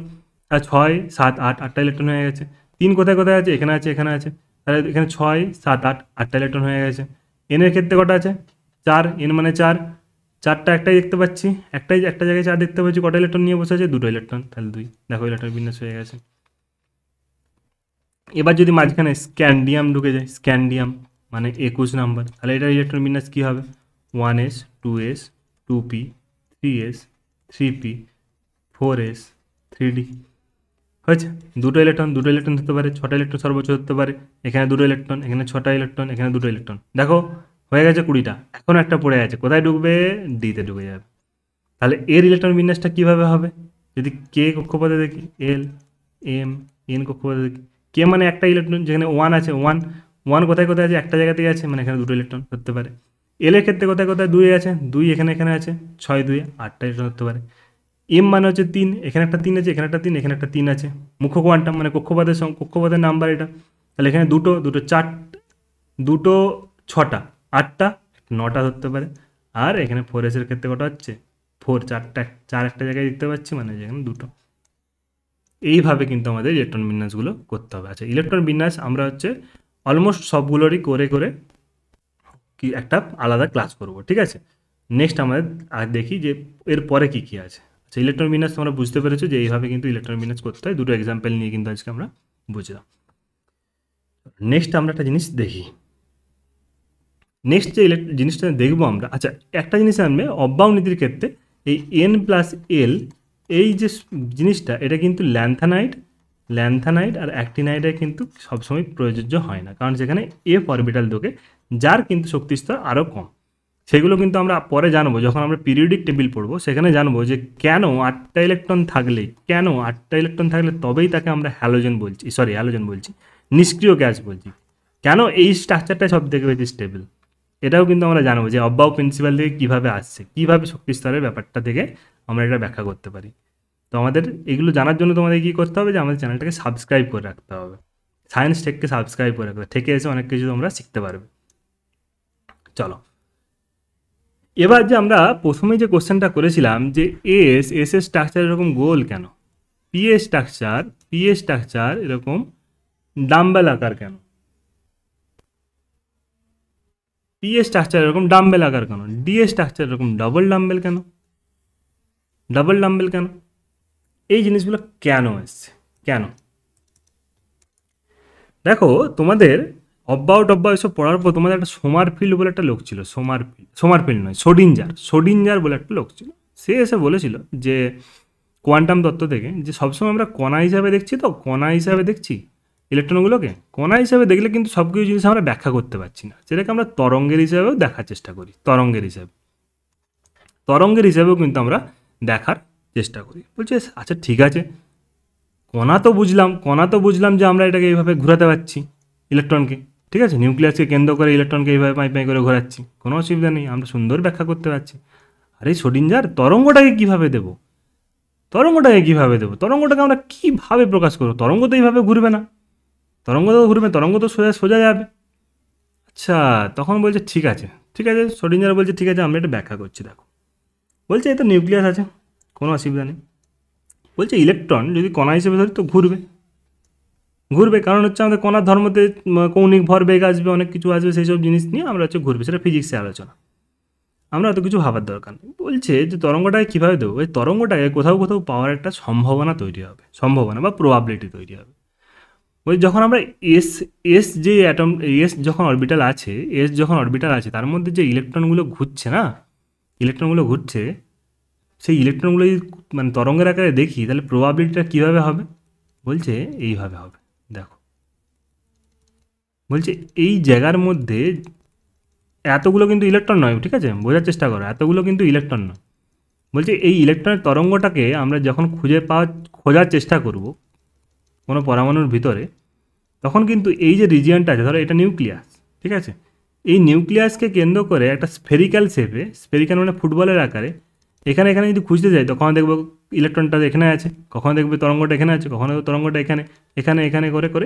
আর 6, 7, 8, 8টা ইলেকট্রন হয়ে গেছে। 3 কোথায় কোথায় আছে? এখানে আছে, এখানে আছে, তাহলে এখানে 6, 7, 8, 8টা ইলেকট্রন হয়ে গেছে। এনের ক্ষেত্রে কটা আছে? 4, এন মানে 4, 4টা একটাই দেখতে পাচ্ছি, একটা জায়গায় 4 দেখতে পাচ্ছি, কটা ইলেকট্রন নিয়ে বসে আছে? দুটো ইলেকট্রন, তাহলে 2। দেখো ইলেকট্রন বিন্যাস হয়ে গেছে। এবার যদি মাঝখানে স্ক্যান্ডিয়াম ঢুকে যায়, স্ক্যান্ডিয়াম মানে 21 নাম্বার, তাহলে এটার ইলেকট্রন বিন্যাস কী হবে? 1s, 2s, 2p, 3s, 3p, 4s, 3d। হয়েছে? দুটো ইলেকট্রন ধরতে পারে, 6টা ইলেকট্রন সর্বোচ্চ ধরতে পারে, এখানে দুটো ইলেকট্রন, এখানে 6টা ইলেকট্রন, এখানে দুটো ইলেকট্রন। দেখো হয়ে গেছে 20টা। এখন একটা পড়ে আছে, কোথায় ঢুকবে? ডিতে ঢুকে যাবে। তাহলে এর ইলেকট্রন বিন্যাসটা কীভাবে হবে? যদি কে কক্ষপথে দেখি, এল এম এন কক্ষপথে দেখি, কে মানে একটা ইলেকট্রন, যেখানে 1 আছে, 1 কোথায় কোথায় আছে? একটা জায়গাতেই আছে, মানে এখানে দুটো ইলেকট্রন ধরতে পারে। এল এর ক্ষেত্রে কোথায় কোথায়? 2 আছে, 2 এখানে আছে, 6, 2, 8টা ইলেকট্রন ধরতে পারে। এম মানে হচ্ছে 3, এখানে একটা 3 আছে, এখানে একটা 3, এখানে একটা 3 আছে, মুখ্য কোয়ান্টাম মানে কক্ষপথের নাম্বার এটা। তাহলে এখানে দুটো 4, দুটো 6টা, 8টা, 9টা ধরতে পারে। আর এখানে 4s এর ক্ষেত্রে কটা হচ্ছে? 4, 4 একটা জায়গায় দেখতে পাচ্ছি, মানে যেখানে দুটো। এইভাবে কিন্তু আমাদের ইলেকট্রন বিন্যাসগুলো করতে হবে। আচ্ছা ইলেকট্রন বিন্যাস আমরা হচ্ছে অলমোস্ট সবগুলোরই করে কি একটা আলাদা ক্লাস করব, ঠিক আছে? নেক্সট আমাদের আর দেখি যে এর পরে কী কী আছে। আচ্ছা ইলেকট্রন বিন্যাস তোমরা বুঝতে পেরেছো যে এইভাবে কিন্তু ইলেকট্রন বিন্যাস করতে হয়। দুটো এক্সাম্পল নিয়ে কিন্তু আজকে আমরা বুঝলাম। নেক্সট আমরা একটা জিনিস দেখি, নেক্সট যে জিনিসটা দেখবো আমরা। আচ্ছা একটা জিনিস আনবে, অব্যাও নীতির ক্ষেত্রে এই n+l এই যে জিনিসটা, এটা কিন্তু ল্যান্থানাইড আর অ্যাক্টিনাইডে কিন্তু সবসময় প্রযোজ্য হয় না, কারণ সেখানে এফ অরবিটাল ঢোকে, যার কিন্তু শক্তিস্তর আরও কম। সেগুলো কিন্তু আমরা পরে জানবো, যখন আমরা পিরিয়ডিক টেবিল পড়বো সেখানে জানবো যে কেন 8টা ইলেকট্রন থাকলে তবেই তাকে আমরা হ্যালোজেন বলছি, নিষ্ক্রিয় গ্যাস বলছি। কেন এই স্ট্রাকচারটা সব থেকে বেশি স্টেবল, এটাও কিন্তু আমরা জানবো যে অব্যাও প্রিন্সিপাল থেকে কীভাবে আসছে, কীভাবে শক্তিস্তরের ব্যাপারটা থেকে আমরা এটা ব্যাখ্যা করতে পারি। তো আমাদের এগুলো জানার জন্য তোমাদের কী করতে হবে? যে আমাদের চ্যানেলটাকে সাবস্ক্রাইব করে রাখতে হবে, সায়েন্স টেককে সাবস্ক্রাইব করে রাখতে হবে, থেকে এসে অনেক কিছু তোমরা শিখতে পারবে। চলো এবার যে আমরা প্রথমে যে কোশ্চেনটা করেছিলাম যে এস এর স্ট্রাকচার এরকম গোল কেন, পি এর স্ট্রাকচার এরকম ডাম্বেল আকার কেন, পি এর স্ট্রাকচার এরকম ডাম্বেল আকার কেন, ডি এর স্ট্রাকচার এরকম ডাবল ডাম্বেল কেন, এই জিনিসগুলো কেন এসছে, কেন? দেখো তোমাদের অব্যাও এসব পড়ার পর তোমাদের একটা সোমারফিল্ড বলে একটা লোক ছিল, সোমারফিল্ড নয়, সোডিঞ্জার বলে একটা লোক ছিল। সে এসে বলেছিল যে কোয়ান্টাম তত্ত্ব থেকে, যে সবসময় আমরা কণা হিসাবে দেখছি ইলেকট্রনগুলোকে, কণা হিসাবে দেখলে কিন্তু সব কিছু জিনিস আমরা ব্যাখ্যা করতে পারছি না, সেটাকে আমরা তরঙ্গের হিসাবেও দেখার চেষ্টা করি, তরঙ্গের হিসাবেও কিন্তু আমরা দেখার চেষ্টা করি। বলছে আচ্ছা ঠিক আছে, কণা তো বুঝলাম যে আমরা এটাকে এইভাবে ঘোরাতে পারছি ইলেকট্রনকে, ঠিক আছে, নিউক্লিয়াসকে কেন্দ্র করে ইলেকট্রনকে এইভাবে পাই করে ঘোরাচ্ছি, কোনো অসুবিধা নেই, আমরা সুন্দর ব্যাখ্যা করতে পারছি। আরে সোডিঞ্জার, তরঙ্গটাকে কীভাবে দেবো, তরঙ্গটাকে আমরা কীভাবে প্রকাশ করবো? তরঙ্গ তো এইভাবে ঘুরবে না, তরঙ্গ তো সোজা যাবে। আচ্ছা তখন বলছে ঠিক আছে, সোডিঞ্জার বলছে ঠিক আছে, আমরা এটা ব্যাখ্যা করছি। দেখো বলছে এই তো নিউক্লিয়াস আছে, কোনো অসুবিধা নেই। বলছে ইলেকট্রন যদি কণা হিসেবে ধরি তো ঘুরবে, কারণ হচ্ছে আমাদের কণার ধর্মতে কৌণিক ভরবেগ আসবে, অনেক কিছু আসবে, সেই সব জিনিস নিয়ে আমরা ঘুরবে, সেটা ফিজিক্সে আলোচনা, আমরা অত কিছু ভাবার দরকার নেই। বলছে যে তরঙ্গটাকে কীভাবে দেবো, ওই তরঙ্গটাকে কোথাও পাওয়ার একটা সম্ভাবনা বা প্রবাবিলিটি তৈরি হবে। ওই যখন আমরা এস এস যে অ্যাটম এস যখন অরবিটাল আছে, এস যখন অরবিটাল আছে তার মধ্যে যে ইলেকট্রনগুলো ঘুরছে না, ইলেকট্রনগুলো ঘুরছে, সেই ইলেকট্রনগুলো যদি মানে তরঙ্গের আকারে দেখি তাহলে প্রবাবিলিটিটা কীভাবে হবে, বলছে এইভাবে হবে। দেখো বলছে এই জায়গার মধ্যে এতগুলো কিন্তু ইলেকট্রন নয়, ঠিক আছে, বোঝার চেষ্টা করো, এতগুলো কিন্তু ইলেকট্রন নয়। বলছে এই ইলেকট্রনের তরঙ্গটাকে আমরা যখন খোঁজার চেষ্টা করব কোনো পরমাণুর ভিতরে, তখন কিন্তু এই যে রিজিয়নটা আছে, ধরো এটা নিউক্লিয়াস, ঠিক আছে, এই নিউক্লিয়াসকে কেন্দ্র করে একটা স্ফেরিক্যাল শেপে, স্ফেরিক্যাল মানে ফুটবলের আকারে, এখানে এখানে যদি খুঁজতে যাই কখনো দেখবো ইলেকট্রনটা এখানে আছে, কখনো দেখবে তরঙ্গটা এখানে আছে, কখনো দেখবো তরঙ্গটা এখানে, এখানে এখানে করে করে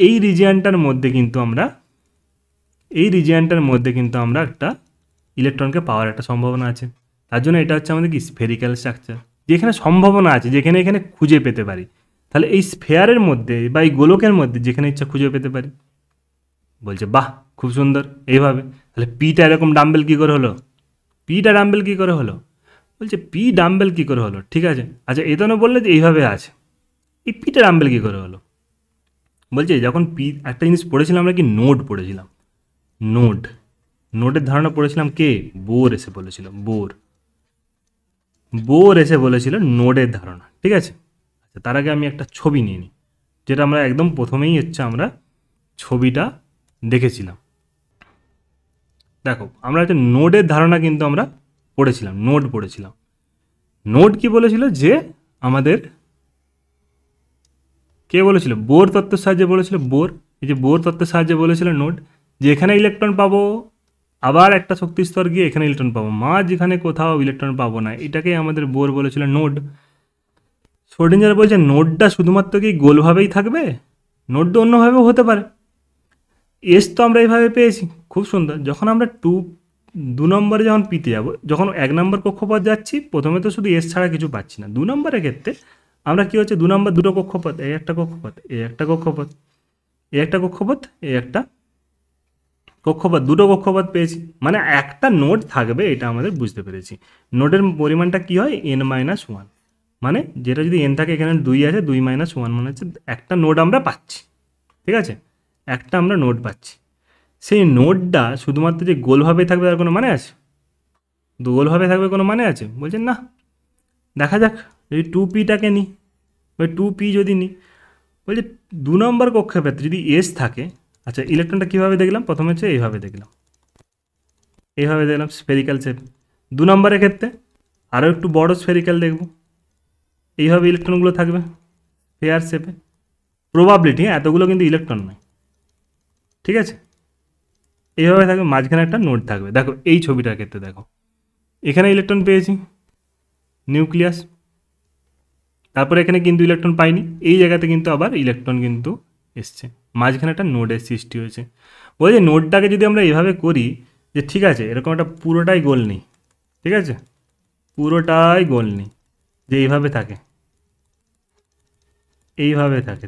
এই রিজিয়নটার মধ্যে কিন্তু আমরা একটা ইলেকট্রনকে পাওয়ার একটা সম্ভাবনা আছে। তার জন্য এটা হচ্ছে আমাদের কি স্ফেরিক্যাল স্ট্রাকচার, যেখানে সম্ভাবনা আছে, যেখানে এখানে খুঁজে পেতে পারি। তাহলে এই স্ফেয়ারের মধ্যে বা এই গোলকের মধ্যে যেখানে ইচ্ছা খুঁজে পেতে পারি। বলছে বাহ খুব সুন্দর, এইভাবে। তাহলে পিটা এরকম ডাম্বেল কী করে হলো, পিটা ডাম্বেল কী করে হলো, বলছে পি ডাম্বেল কী করে হলো, ঠিক আছে। আচ্ছা এতনও বললে যে এইভাবে আছে, এই পিটা ডাম্বেল কী করে হলো, বলছে যখন পি একটা জিনিস পড়েছিলাম আমরা, কি নোড পড়েছিলাম, নোডের ধারণা পড়েছিলাম, কে বোর এসে বলেছিল, বোর এসে বলেছিল নোডের ধারণা, ঠিক আছে। আচ্ছা তার আগে আমি একটা ছবি নিয়ে নিই, যেটা আমরা একদম প্রথমেই হচ্ছে আমরা ছবিটা দেখেছিলাম। দেখো আমরা হচ্ছে নোডের ধারণা কিন্তু আমরা পড়েছিলাম, নোড কি বলেছিল, যে আমাদের কে বলেছিল, বোর তত্ত্বের সাহায্যে বলেছিল, এই যে বোর তত্ত্বের সাহায্যে বলেছিল নোড, যে এখানে ইলেকট্রন পাবো, আবার একটা শক্তি স্তর গিয়ে এখানে ইলেকট্রন পাবো, যেখানে কোথাও ইলেকট্রন পাবো না, এটাকেই আমাদের বোর বলেছিল নোড। শ্রোডিঞ্জার বলছে নোডটা শুধুমাত্র কি গোলভাবেই থাকবে, নোডটা অন্যভাবেও হতে পারে। এস তো আমরা এইভাবে পেয়েছি, খুব সুন্দর। যখন আমরা দু নম্বরে যখন পিতে যাব, যখন 1 নম্বর কক্ষপথ যাচ্ছি, প্রথমে তো শুধু এস ছাড়া কিছু পাচ্ছি না। 2 নম্বরের ক্ষেত্রে আমরা কী হচ্ছে, 2 নম্বর দুটো কক্ষপথ, এই একটা কক্ষপথ, এই একটা কক্ষপথ, এই একটা কক্ষপথ, এই একটা কক্ষপথ, দুটো কক্ষপথ পেয়েছি, মানে একটা নোড থাকবে, এটা আমাদের বুঝতে পেরেছি। নোডের পরিমাণটা কী হয়, n-1, মানে যেটা যদি n থাকে, এখানে 2 আছে, 2 - 1 মানে হচ্ছে একটা নোড আমরা পাচ্ছি, ঠিক আছে, একটা আমরা নোড পাচ্ছি। সেই নোডটা শুধুমাত্র যে গোলভাবে থাকবে তার কোনো মানে আছে, গোলভাবে থাকবে কোনো মানে আছে, বলছেন না। দেখা যাক যদি 2p-টাকে নিই, ওই 2p যদি নিই, বলছে 2 নম্বর কক্ষপথে যদি এস থাকে, আচ্ছা ইলেকট্রনটা কীভাবে দেখলাম, প্রথমে হচ্ছে এইভাবে দেখলাম, স্ফেরিক্যাল শেপ। 2 নম্বরের ক্ষেত্রে আরও একটু বড় স্ফেরিক্যাল দেখব, এইভাবে ইলেকট্রনগুলো থাকবে ফেয়ার শেপে। প্রবাবিলিটি, এতগুলো কিন্তু ইলেকট্রন নয়, ঠিক আছে, এইভাবে থাকবে, মাঝখানে একটা নোড থাকবে। দেখো এই ছবিটার ক্ষেত্রে দেখো, এখানে ইলেকট্রন পেয়েছি, নিউক্লিয়াস, তারপরে এখানে কিন্তু ইলেকট্রন পাইনি, এই জায়গাতে কিন্তু আবার ইলেকট্রন কিন্তু এসছে, মাঝখানে একটা নোডের সৃষ্টি হয়েছে। বলছে নোডটাকে যদি আমরা এভাবে করি, যে ঠিক আছে এরকম একটা পুরোটাই গোল নেই, ঠিক আছে, পুরোটাই গোল নেই, যে এইভাবে থাকে,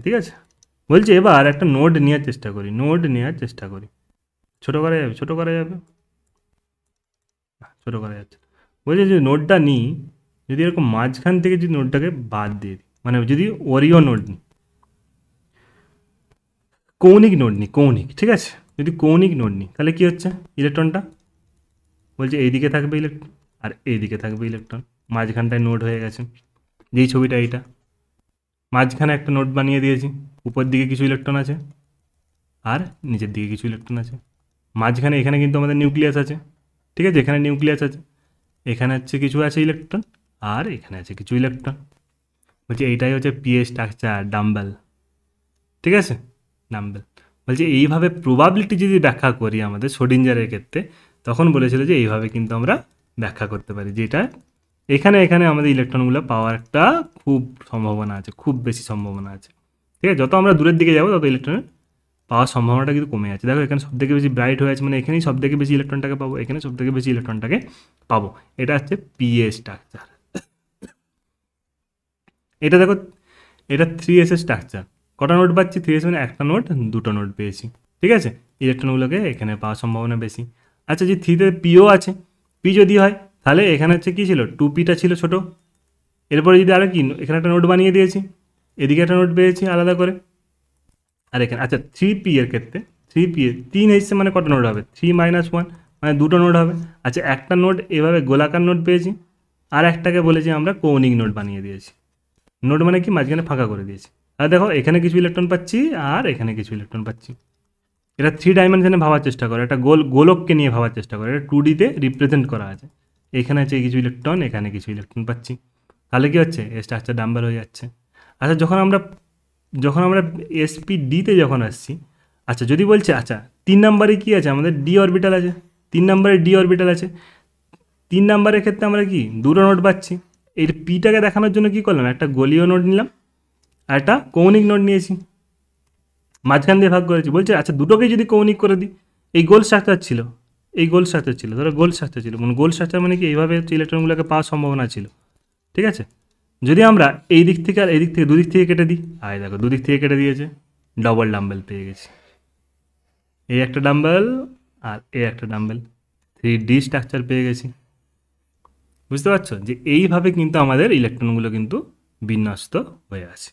ঠিক আছে। বলছে এবার একটা নোড নেওয়ার চেষ্টা করি, ছোটো করা যাবে, ছোটো করা যাচ্ছে। বলছে যে নোডটা নিই, যদি এরকম মাঝখান থেকে যদি নোডটাকে বাদ দিয়ে দিই, মানে যদি ওরিও নোড নিই, কৌণিক নোড নিই, ঠিক আছে, যদি কৌণিক নোড নিই, তাহলে কী হচ্ছে, ইলেকট্রনটা বলছে এইদিকে থাকবে ইলেকট্রন, আর এইদিকে থাকবে ইলেকট্রন, মাঝখানটায় নোড হয়ে গেছে। যেই ছবিটা এইটা, মাঝখানে একটা নোড বানিয়ে দিয়েছি, উপর দিকে কিছু ইলেকট্রন আছে আর নিচের দিকে কিছু ইলেকট্রন আছে, মাঝখানে এখানে কিন্তু আমাদের নিউক্লিয়াস আছে, ঠিক আছে, এখানে নিউক্লিয়াস আছে, এখানে হচ্ছে কিছু আছে ইলেকট্রন, আর এখানে আছে কিছু ইলেকট্রন। বলছে এইটাই হচ্ছে পিএ স্ট্রাকচার, ডাম্বেল, ঠিক আছে, ডাম্বেল। বলছে এইভাবে প্রবাবিলিটি যদি ব্যাখ্যা করি আমাদের শ্রোডিঞ্জারের ক্ষেত্রে, তখন বলেছিল যে এইভাবে কিন্তু আমরা ব্যাখ্যা করতে পারি, যেটা এখানে আমাদের ইলেকট্রনগুলো পাওয়ার একটা খুব সম্ভাবনা আছে, খুব বেশি সম্ভাবনা আছে, ঠিক আছে। যত আমরা দূরের দিকে যাবো তত ইলেকট্রনের পাওয়ার সম্ভাবনাটা কিন্তু কমে যাচ্ছে। দেখো এখানে সবথেকে বেশি ব্রাইট হয়ে আছে, মানে এখানেই সবথেকে বেশি ইলেকট্রনটাকে পাবো, এখানে সবথেকে বেশি ইলেকট্রনটাকে পাবো। এটা হচ্ছে পিএ স্ট্রাকচার। এটা দেখো, এটা 3s এর স্ট্রাকচার। কটা নোট পাচ্ছি, 3s মানে একটা নোট, দুটো নোট পেয়েছি, ঠিক আছে, ইলেকট্রনগুলোকে এখানে পাওয়ার সম্ভাবনা বেশি। আচ্ছা যে 3তে পিও আছে, পি যদি হয় তাহলে এখানে হচ্ছে কী ছিল, 2p-টা ছিল ছোটো, এরপরে যদি আরও কি, এখানে একটা নোট বানিয়ে দিয়েছি, এদিকে একটা নোট পেয়েছি আলাদা করে, আর এখানে আচ্ছা 3p এর ক্ষেত্রে 3p এর 3 এসছে মানে কত নোড হবে 3 - 1 মানে দুটো নোড হবে। আচ্ছা একটা নোড এভাবে গোলাকার নোড পেয়েছি, আর একটাকে বলেছি আমরা কৌণিক নোড বানিয়ে দিয়েছি। নোড মানে কি মাঝখানে ফাঁকা করে দিয়েছি। আর দেখো এখানে কিছু ইলেকট্রন পাচ্ছি আর এখানে কিছু ইলেকট্রন পাচ্ছি। এটা 3 ডাইমেনশনে ভাবার চেষ্টা করে, একটা গোলককে নিয়ে ভাবার চেষ্টা করে, এটা 2D-তে রিপ্রেজেন্ট করা আছে। এখানে আছে কিছু ইলেকট্রন, এখানে কিছু ইলেকট্রন পাচ্ছি, তাহলে কি হচ্ছে এই স্ট্রাকচার ডাম্বেল হয়ে যাচ্ছে। আচ্ছা যখন আমরা SPD-তে যখন আসছি, আচ্ছা যদি বলছে আচ্ছা 3 নম্বরে কী আছে আমাদের ডি অরবিটাল আছে, 3 নম্বরে ডি অরবিটাল আছে, 3 নম্বরের ক্ষেত্রে আমরা কি দুটো নোড পাচ্ছি। এই পিটাকে দেখানোর জন্য কি করলাম, একটা গোলীয় নোড নিলাম আর একটা কৌণিক নোড নিয়েছি, মাঝখান দিয়ে ভাগ করেছি। বলছে আচ্ছা দুটোকেই যদি কৌণিক করে দিই, এই গোল স্ট্রাকচার ছিল, ধরো গোল স্ট্রাকচার ছিল, মানে গোল স্ট্রাকচার মানে কি এইভাবে ইলেকট্রনগুলোকে পাওয়ার সম্ভাবনা ছিল, ঠিক আছে। যদি আমরা এই দিক থেকে আর এই দিক থেকে দুদিক থেকে কেটে দিই, আয় দেখো দুদিক থেকে কেটে দিয়েছে, ডবল ডাম্বেল পেয়ে গেছি। এই একটা ডাম্বেল আর এই একটা ডাম্বেল, 3D স্ট্রাকচার পেয়ে গেছি। বুঝতে পারছো যে এইভাবে কিন্তু আমাদের ইলেকট্রনগুলো কিন্তু বিন্যস্ত হয়ে আছে।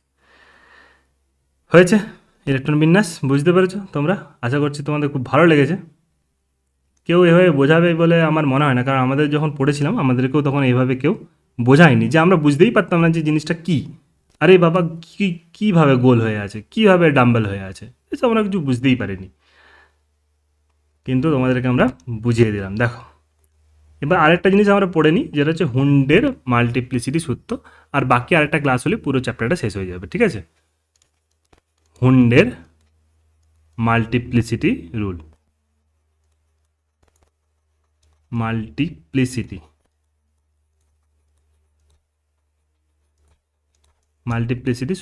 হয়েছে ইলেকট্রন বিন্যাস, বুঝতে পেরেছো তোমরা? আশা করছি তোমাদের খুব ভালো লেগেছে। কেউ এভাবে বোঝাবে বলে আমার মনে হয় না, কারণ আমাদের যখন পড়েছিলাম আমাদেরকেও তখন এইভাবে কেউ বোঝায়নি, যে আমরা বুঝতেই পারতাম না যে জিনিসটা কী। আরে বাবা কীভাবে গোল হয়ে আছে, কীভাবে ডাম্বেল হয়ে আছে, এসব আমরা কিছু বুঝতেই পারিনি, কিন্তু তোমাদেরকে আমরা বুঝিয়ে দিলাম। দেখো এবার আরেকটা জিনিস আমরা পড়ে নিই, যেটা হচ্ছে হুন্ডের মাল্টিপ্লিসিটি সূত্র, আর বাকি আরেকটা ক্লাস হলে পুরো চ্যাপ্টারটা শেষ হয়ে যাবে, ঠিক আছে। হুন্ডের মাল্টিপ্লিসিটি রুল, মাল্টিপ্লিসিটি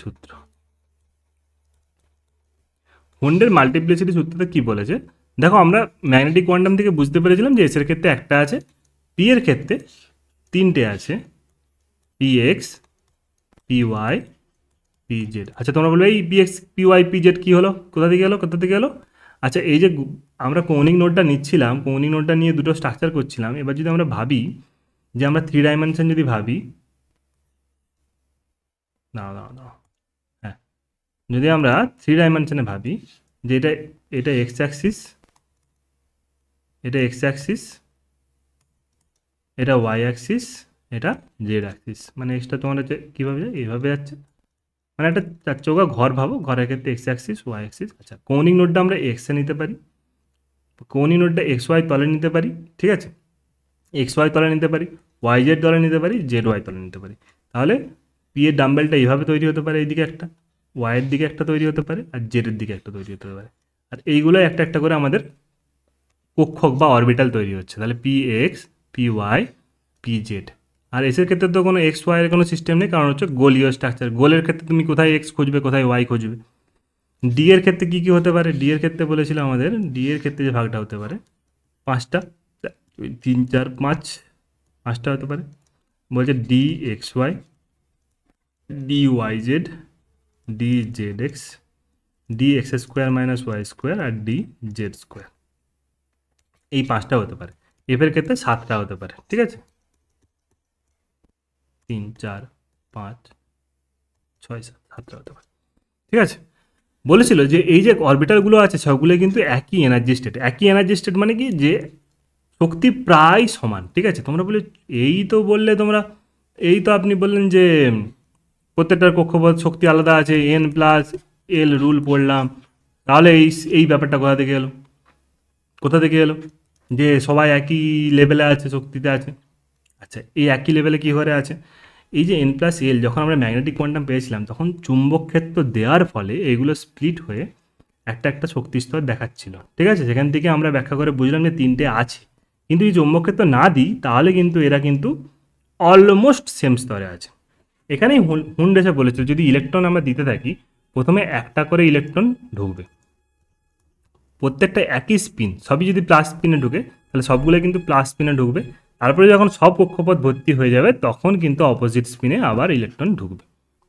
সূত্র। হুন্ডের মাল্টিপ্লিসিটি সূত্রটা কি বলেছে দেখো, আমরা ম্যাগনেটিক কোয়ান্টাম থেকে বুঝতে পেরেছিলাম যে এস এর ক্ষেত্রে একটা আছে, পি এর ক্ষেত্রে তিনটে আছে, px py pz। আচ্ছা তোমরা বলবে এই px py pz কি হলো, কোথা থেকে এলো? আচ্ছা এই যে আমরা কৌণিক নোডটা নিচ্ছিলাম, কৌণিক নোডটা নিয়ে দুটো স্ট্রাকচার করছিলাম। এবার যদি আমরা ভাবি যে আমরা 3 ডাইমেনশন যদি ভাবি, হ্যাঁ যদি আমরা 3 ডাইমেনশনে ভাবি যে এটা এক্স অ্যাক্সিস, এটা এক্স অ্যাক্সিস, এটা ওয়াই অ্যাক্সিস, এটা জেড অ্যাক্সিস, মানে এক্সটা তোমার হচ্ছে কীভাবে যায় এইভাবে যাচ্ছে, মানে একটা চার চৌকা ঘর ভাবো, ঘরের ক্ষেত্রে এক্স অ্যাক্সিস ওয়াই অ্যাক্সিস। আচ্ছা কৌণিক নোডটা আমরা এক্সে নিতে পারি, কৌণিক নোডটা এক্স ওয়াই তলে নিতে পারি, ঠিক আছে, এক্স ওয়াই তলে নিতে পারি, ওয়াই জেড তলে নিতে পারি, জেড ওয়াই তলে নিতে পারি। তাহলে পি এর ডাম্বেলটা এইভাবে তৈরি হতে পারে, এইদিকে একটা, ওয়াইয়ের দিকে একটা তৈরি হতে পারে, আর জেডের দিকে একটা তৈরি হতে পারে। আর এইগুলো একটা একটা করে আমাদের কক্ষক বা অরবিটাল তৈরি হচ্ছে। তাহলে p x p y p z. আর এসের ক্ষেত্রে তো কোনো এক্স ওয়াইয়ের কোনো সিস্টেম নেই, কারণ হচ্ছে গোলীয় স্ট্রাকচার। গোলের ক্ষেত্রে তুমি কোথায় এক্স খুঁজবে, কোথায় ওয়াই খুঁজবে। ডি এর ক্ষেত্রে কী কী হতে পারে, ডি এর ক্ষেত্রে বলেছিলাম আমাদের, ডি এর ক্ষেত্রে যে ভাগটা হতে পারে 5টা, 3 4 5টা হতে পারে। বলছে d x y, d y z, d z x, d x square minus y square, আর ডি জেড স্কোয়ার। এই 5টা হতে পারে। এফের ক্ষেত্রে 7টা হতে পারে, ঠিক আছে, 3 4 5 6 7 7টা হতে পারে, ঠিক আছে। বলেছিল যে এই যে অরবিটালগুলো আছে সবগুলো কিন্তু একই এনার্জি স্টেট, মানে কি যে শক্তি প্রায় সমান, ঠিক আছে। তোমরা বলে এই তো আপনি বললেন যে প্রত্যেকটার কক্ষপথ শক্তি আলাদা আছে, n+l রুল পড়লাম, তাহলে এই ব্যাপারটা কোথা থেকে এলো যে সবাই একই লেভেলে আছে, শক্তিতে আছে। আচ্ছা এই একই লেভেলে কী করে আছে, এই যে n+l যখন আমরা ম্যাগনেটিক কোয়ান্টাম পেয়েছিলাম তখন চুম্বক ক্ষেত্র দেওয়ার ফলে এগুলো স্প্লিট হয়ে একটা শক্তি স্তর দেখাচ্ছিল, ঠিক আছে। সেখান থেকে আমরা ব্যাখ্যা করে বুঝলাম যে 3টে আছে, কিন্তু এই চুম্বক ক্ষেত্র না দিই তাহলে কিন্তু এরা কিন্তু অলমোস্ট সেম স্তরে আছে। এখানেই হুন্ড এসে বলেছিল যদি ইলেকট্রন আমরা দিতে থাকি, প্রথমে একটা করে ইলেকট্রন ঢুকবে, প্রত্যেকটা একই স্পিন, সবই যদি প্লাস স্পিনে ঢুকে তাহলে সবগুলো কিন্তু প্লাস স্পিনে ঢুকবে। তারপরে যখন সব কক্ষপথ ভর্তি হয়ে যাবে তখন কিন্তু অপোজিট স্পিনে আবার ইলেকট্রন ঢুকবে,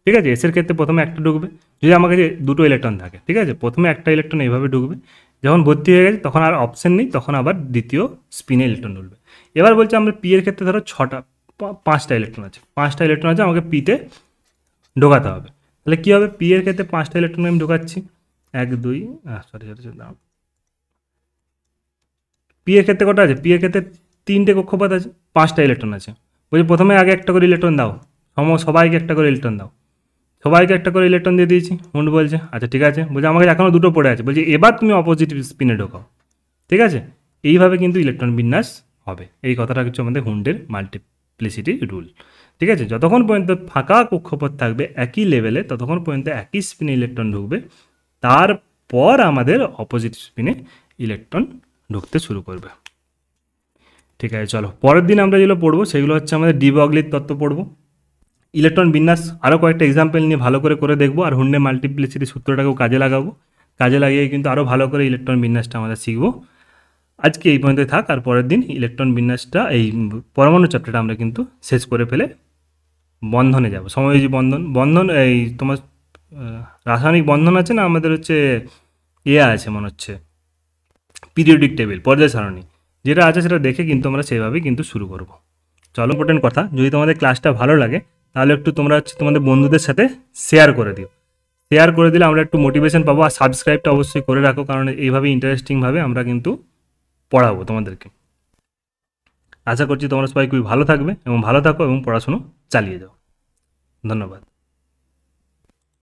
ঠিক আছে। এসের ক্ষেত্রে প্রথমে একটা ঢুকবে, যদি আমার কাছে দুটো ইলেকট্রন থাকে, ঠিক আছে, প্রথমে একটা ইলেকট্রন এইভাবে ঢুকবে, যখন ভর্তি হয়ে গেছে তখন আর অপশন নেই, তখন আবার দ্বিতীয় স্পিনে ইলেকট্রন ঢুকবে। এবার বলছে আমরা পি এর ক্ষেত্রে ধরো 5টা ইলেকট্রন আছে, আমাকে পিতে ঢোকাতে হবে। তাহলে কী হবে, পি এর ক্ষেত্রে 5টা ইলেকট্রন আমি ঢোকাচ্ছি, 1 2 সরি দাঁড়াও, পি এর ক্ষেত্রে কটা আছে? পি এর ক্ষেত্রে 3টে কক্ষপথ আছে, 5টা ইলেকট্রন আছে। বলছি প্রথমে আগে একটা করে ইলেকট্রন দাও, সবাইকে একটা করে ইলেকট্রন দাও। সবাইকে একটা করে ইলেকট্রন দিয়ে দিয়েছি, হুন্ড বলছে আচ্ছা ঠিক আছে। বলছে আমাকে এখনও 2টো পড়ে আছে, বলছি এবার তুমি অপোজিট স্পিনে ঢোকাও। ঠিক আছে, এইভাবে কিন্তু ইলেকট্রন বিন্যাস হবে। এই কথাটা হচ্ছে আমাদের হুন্ডের মাল্টিপ্লিসিটি রুল। ঠিক আছে, যতক্ষণ পর্যন্ত ফাঁকা কক্ষপথ থাকবে একই লেভেলে ততক্ষণ পর্যন্ত একই স্পিনে ইলেকট্রন ঢুকবে, তারপর আমাদের অপোজিট স্পিনে ইলেকট্রন ঢুকতে শুরু করবে। ঠিক আছে, চলো পরের দিন আমরা যেগুলো পড়বো সেগুলো হচ্ছে আমাদের ডি ব্রগলির তত্ত্ব পড়বো। ইলেকট্রন বিন্যাস আরও কয়েকটা এক্সাম্পল নিয়ে ভালো করে দেখবো, আর হুন্ডে মাল্টিপ্লিসিটি সূত্রটাকেও কাজে লাগাবো। কাজে লাগিয়ে কিন্তু আরও ভালো করে ইলেকট্রন বিন্যাসটা আমরা শিখবো। আজকে এই পর্যন্ত থাক, আর পরের দিন ইলেকট্রন বিন্যাসটা এই পরমাণু চ্যাপ্টারটা আমরা কিন্তু শেষ করে ফেলে বন্ধনে যাব। সমযোজী বন্ধন এই তোমার রাসায়নিক বন্ধন আছে না আমাদের হচ্ছে আছে মনে হচ্ছে পিরিয়ডিক টেবিল, পর্যায় সারণী যেটা আছে সেটা দেখে কিন্তু আমরা সেইভাবেই কিন্তু শুরু করব। চলো, ইম্পর্টেন্ট কথা, যদি তোমাদের ক্লাসটা ভালো লাগে তাহলে একটু তোমরা হচ্ছে তোমাদের বন্ধুদের সাথে শেয়ার করে দিও। শেয়ার করে দিলে আমরা একটু মোটিভেশন পাবো, আর সাবস্ক্রাইবটা অবশ্যই করে রাখো, কারণ এইভাবে ইন্টারেস্টিংভাবে আমরা কিন্তু পড়াবো তোমাদেরকে। আশা করছি তোমরা সবাই খুবই ভালো থাকবে এবং ভালো থাকো এবং পড়াশুনো চালিয়ে যাও। ধন্যবাদ।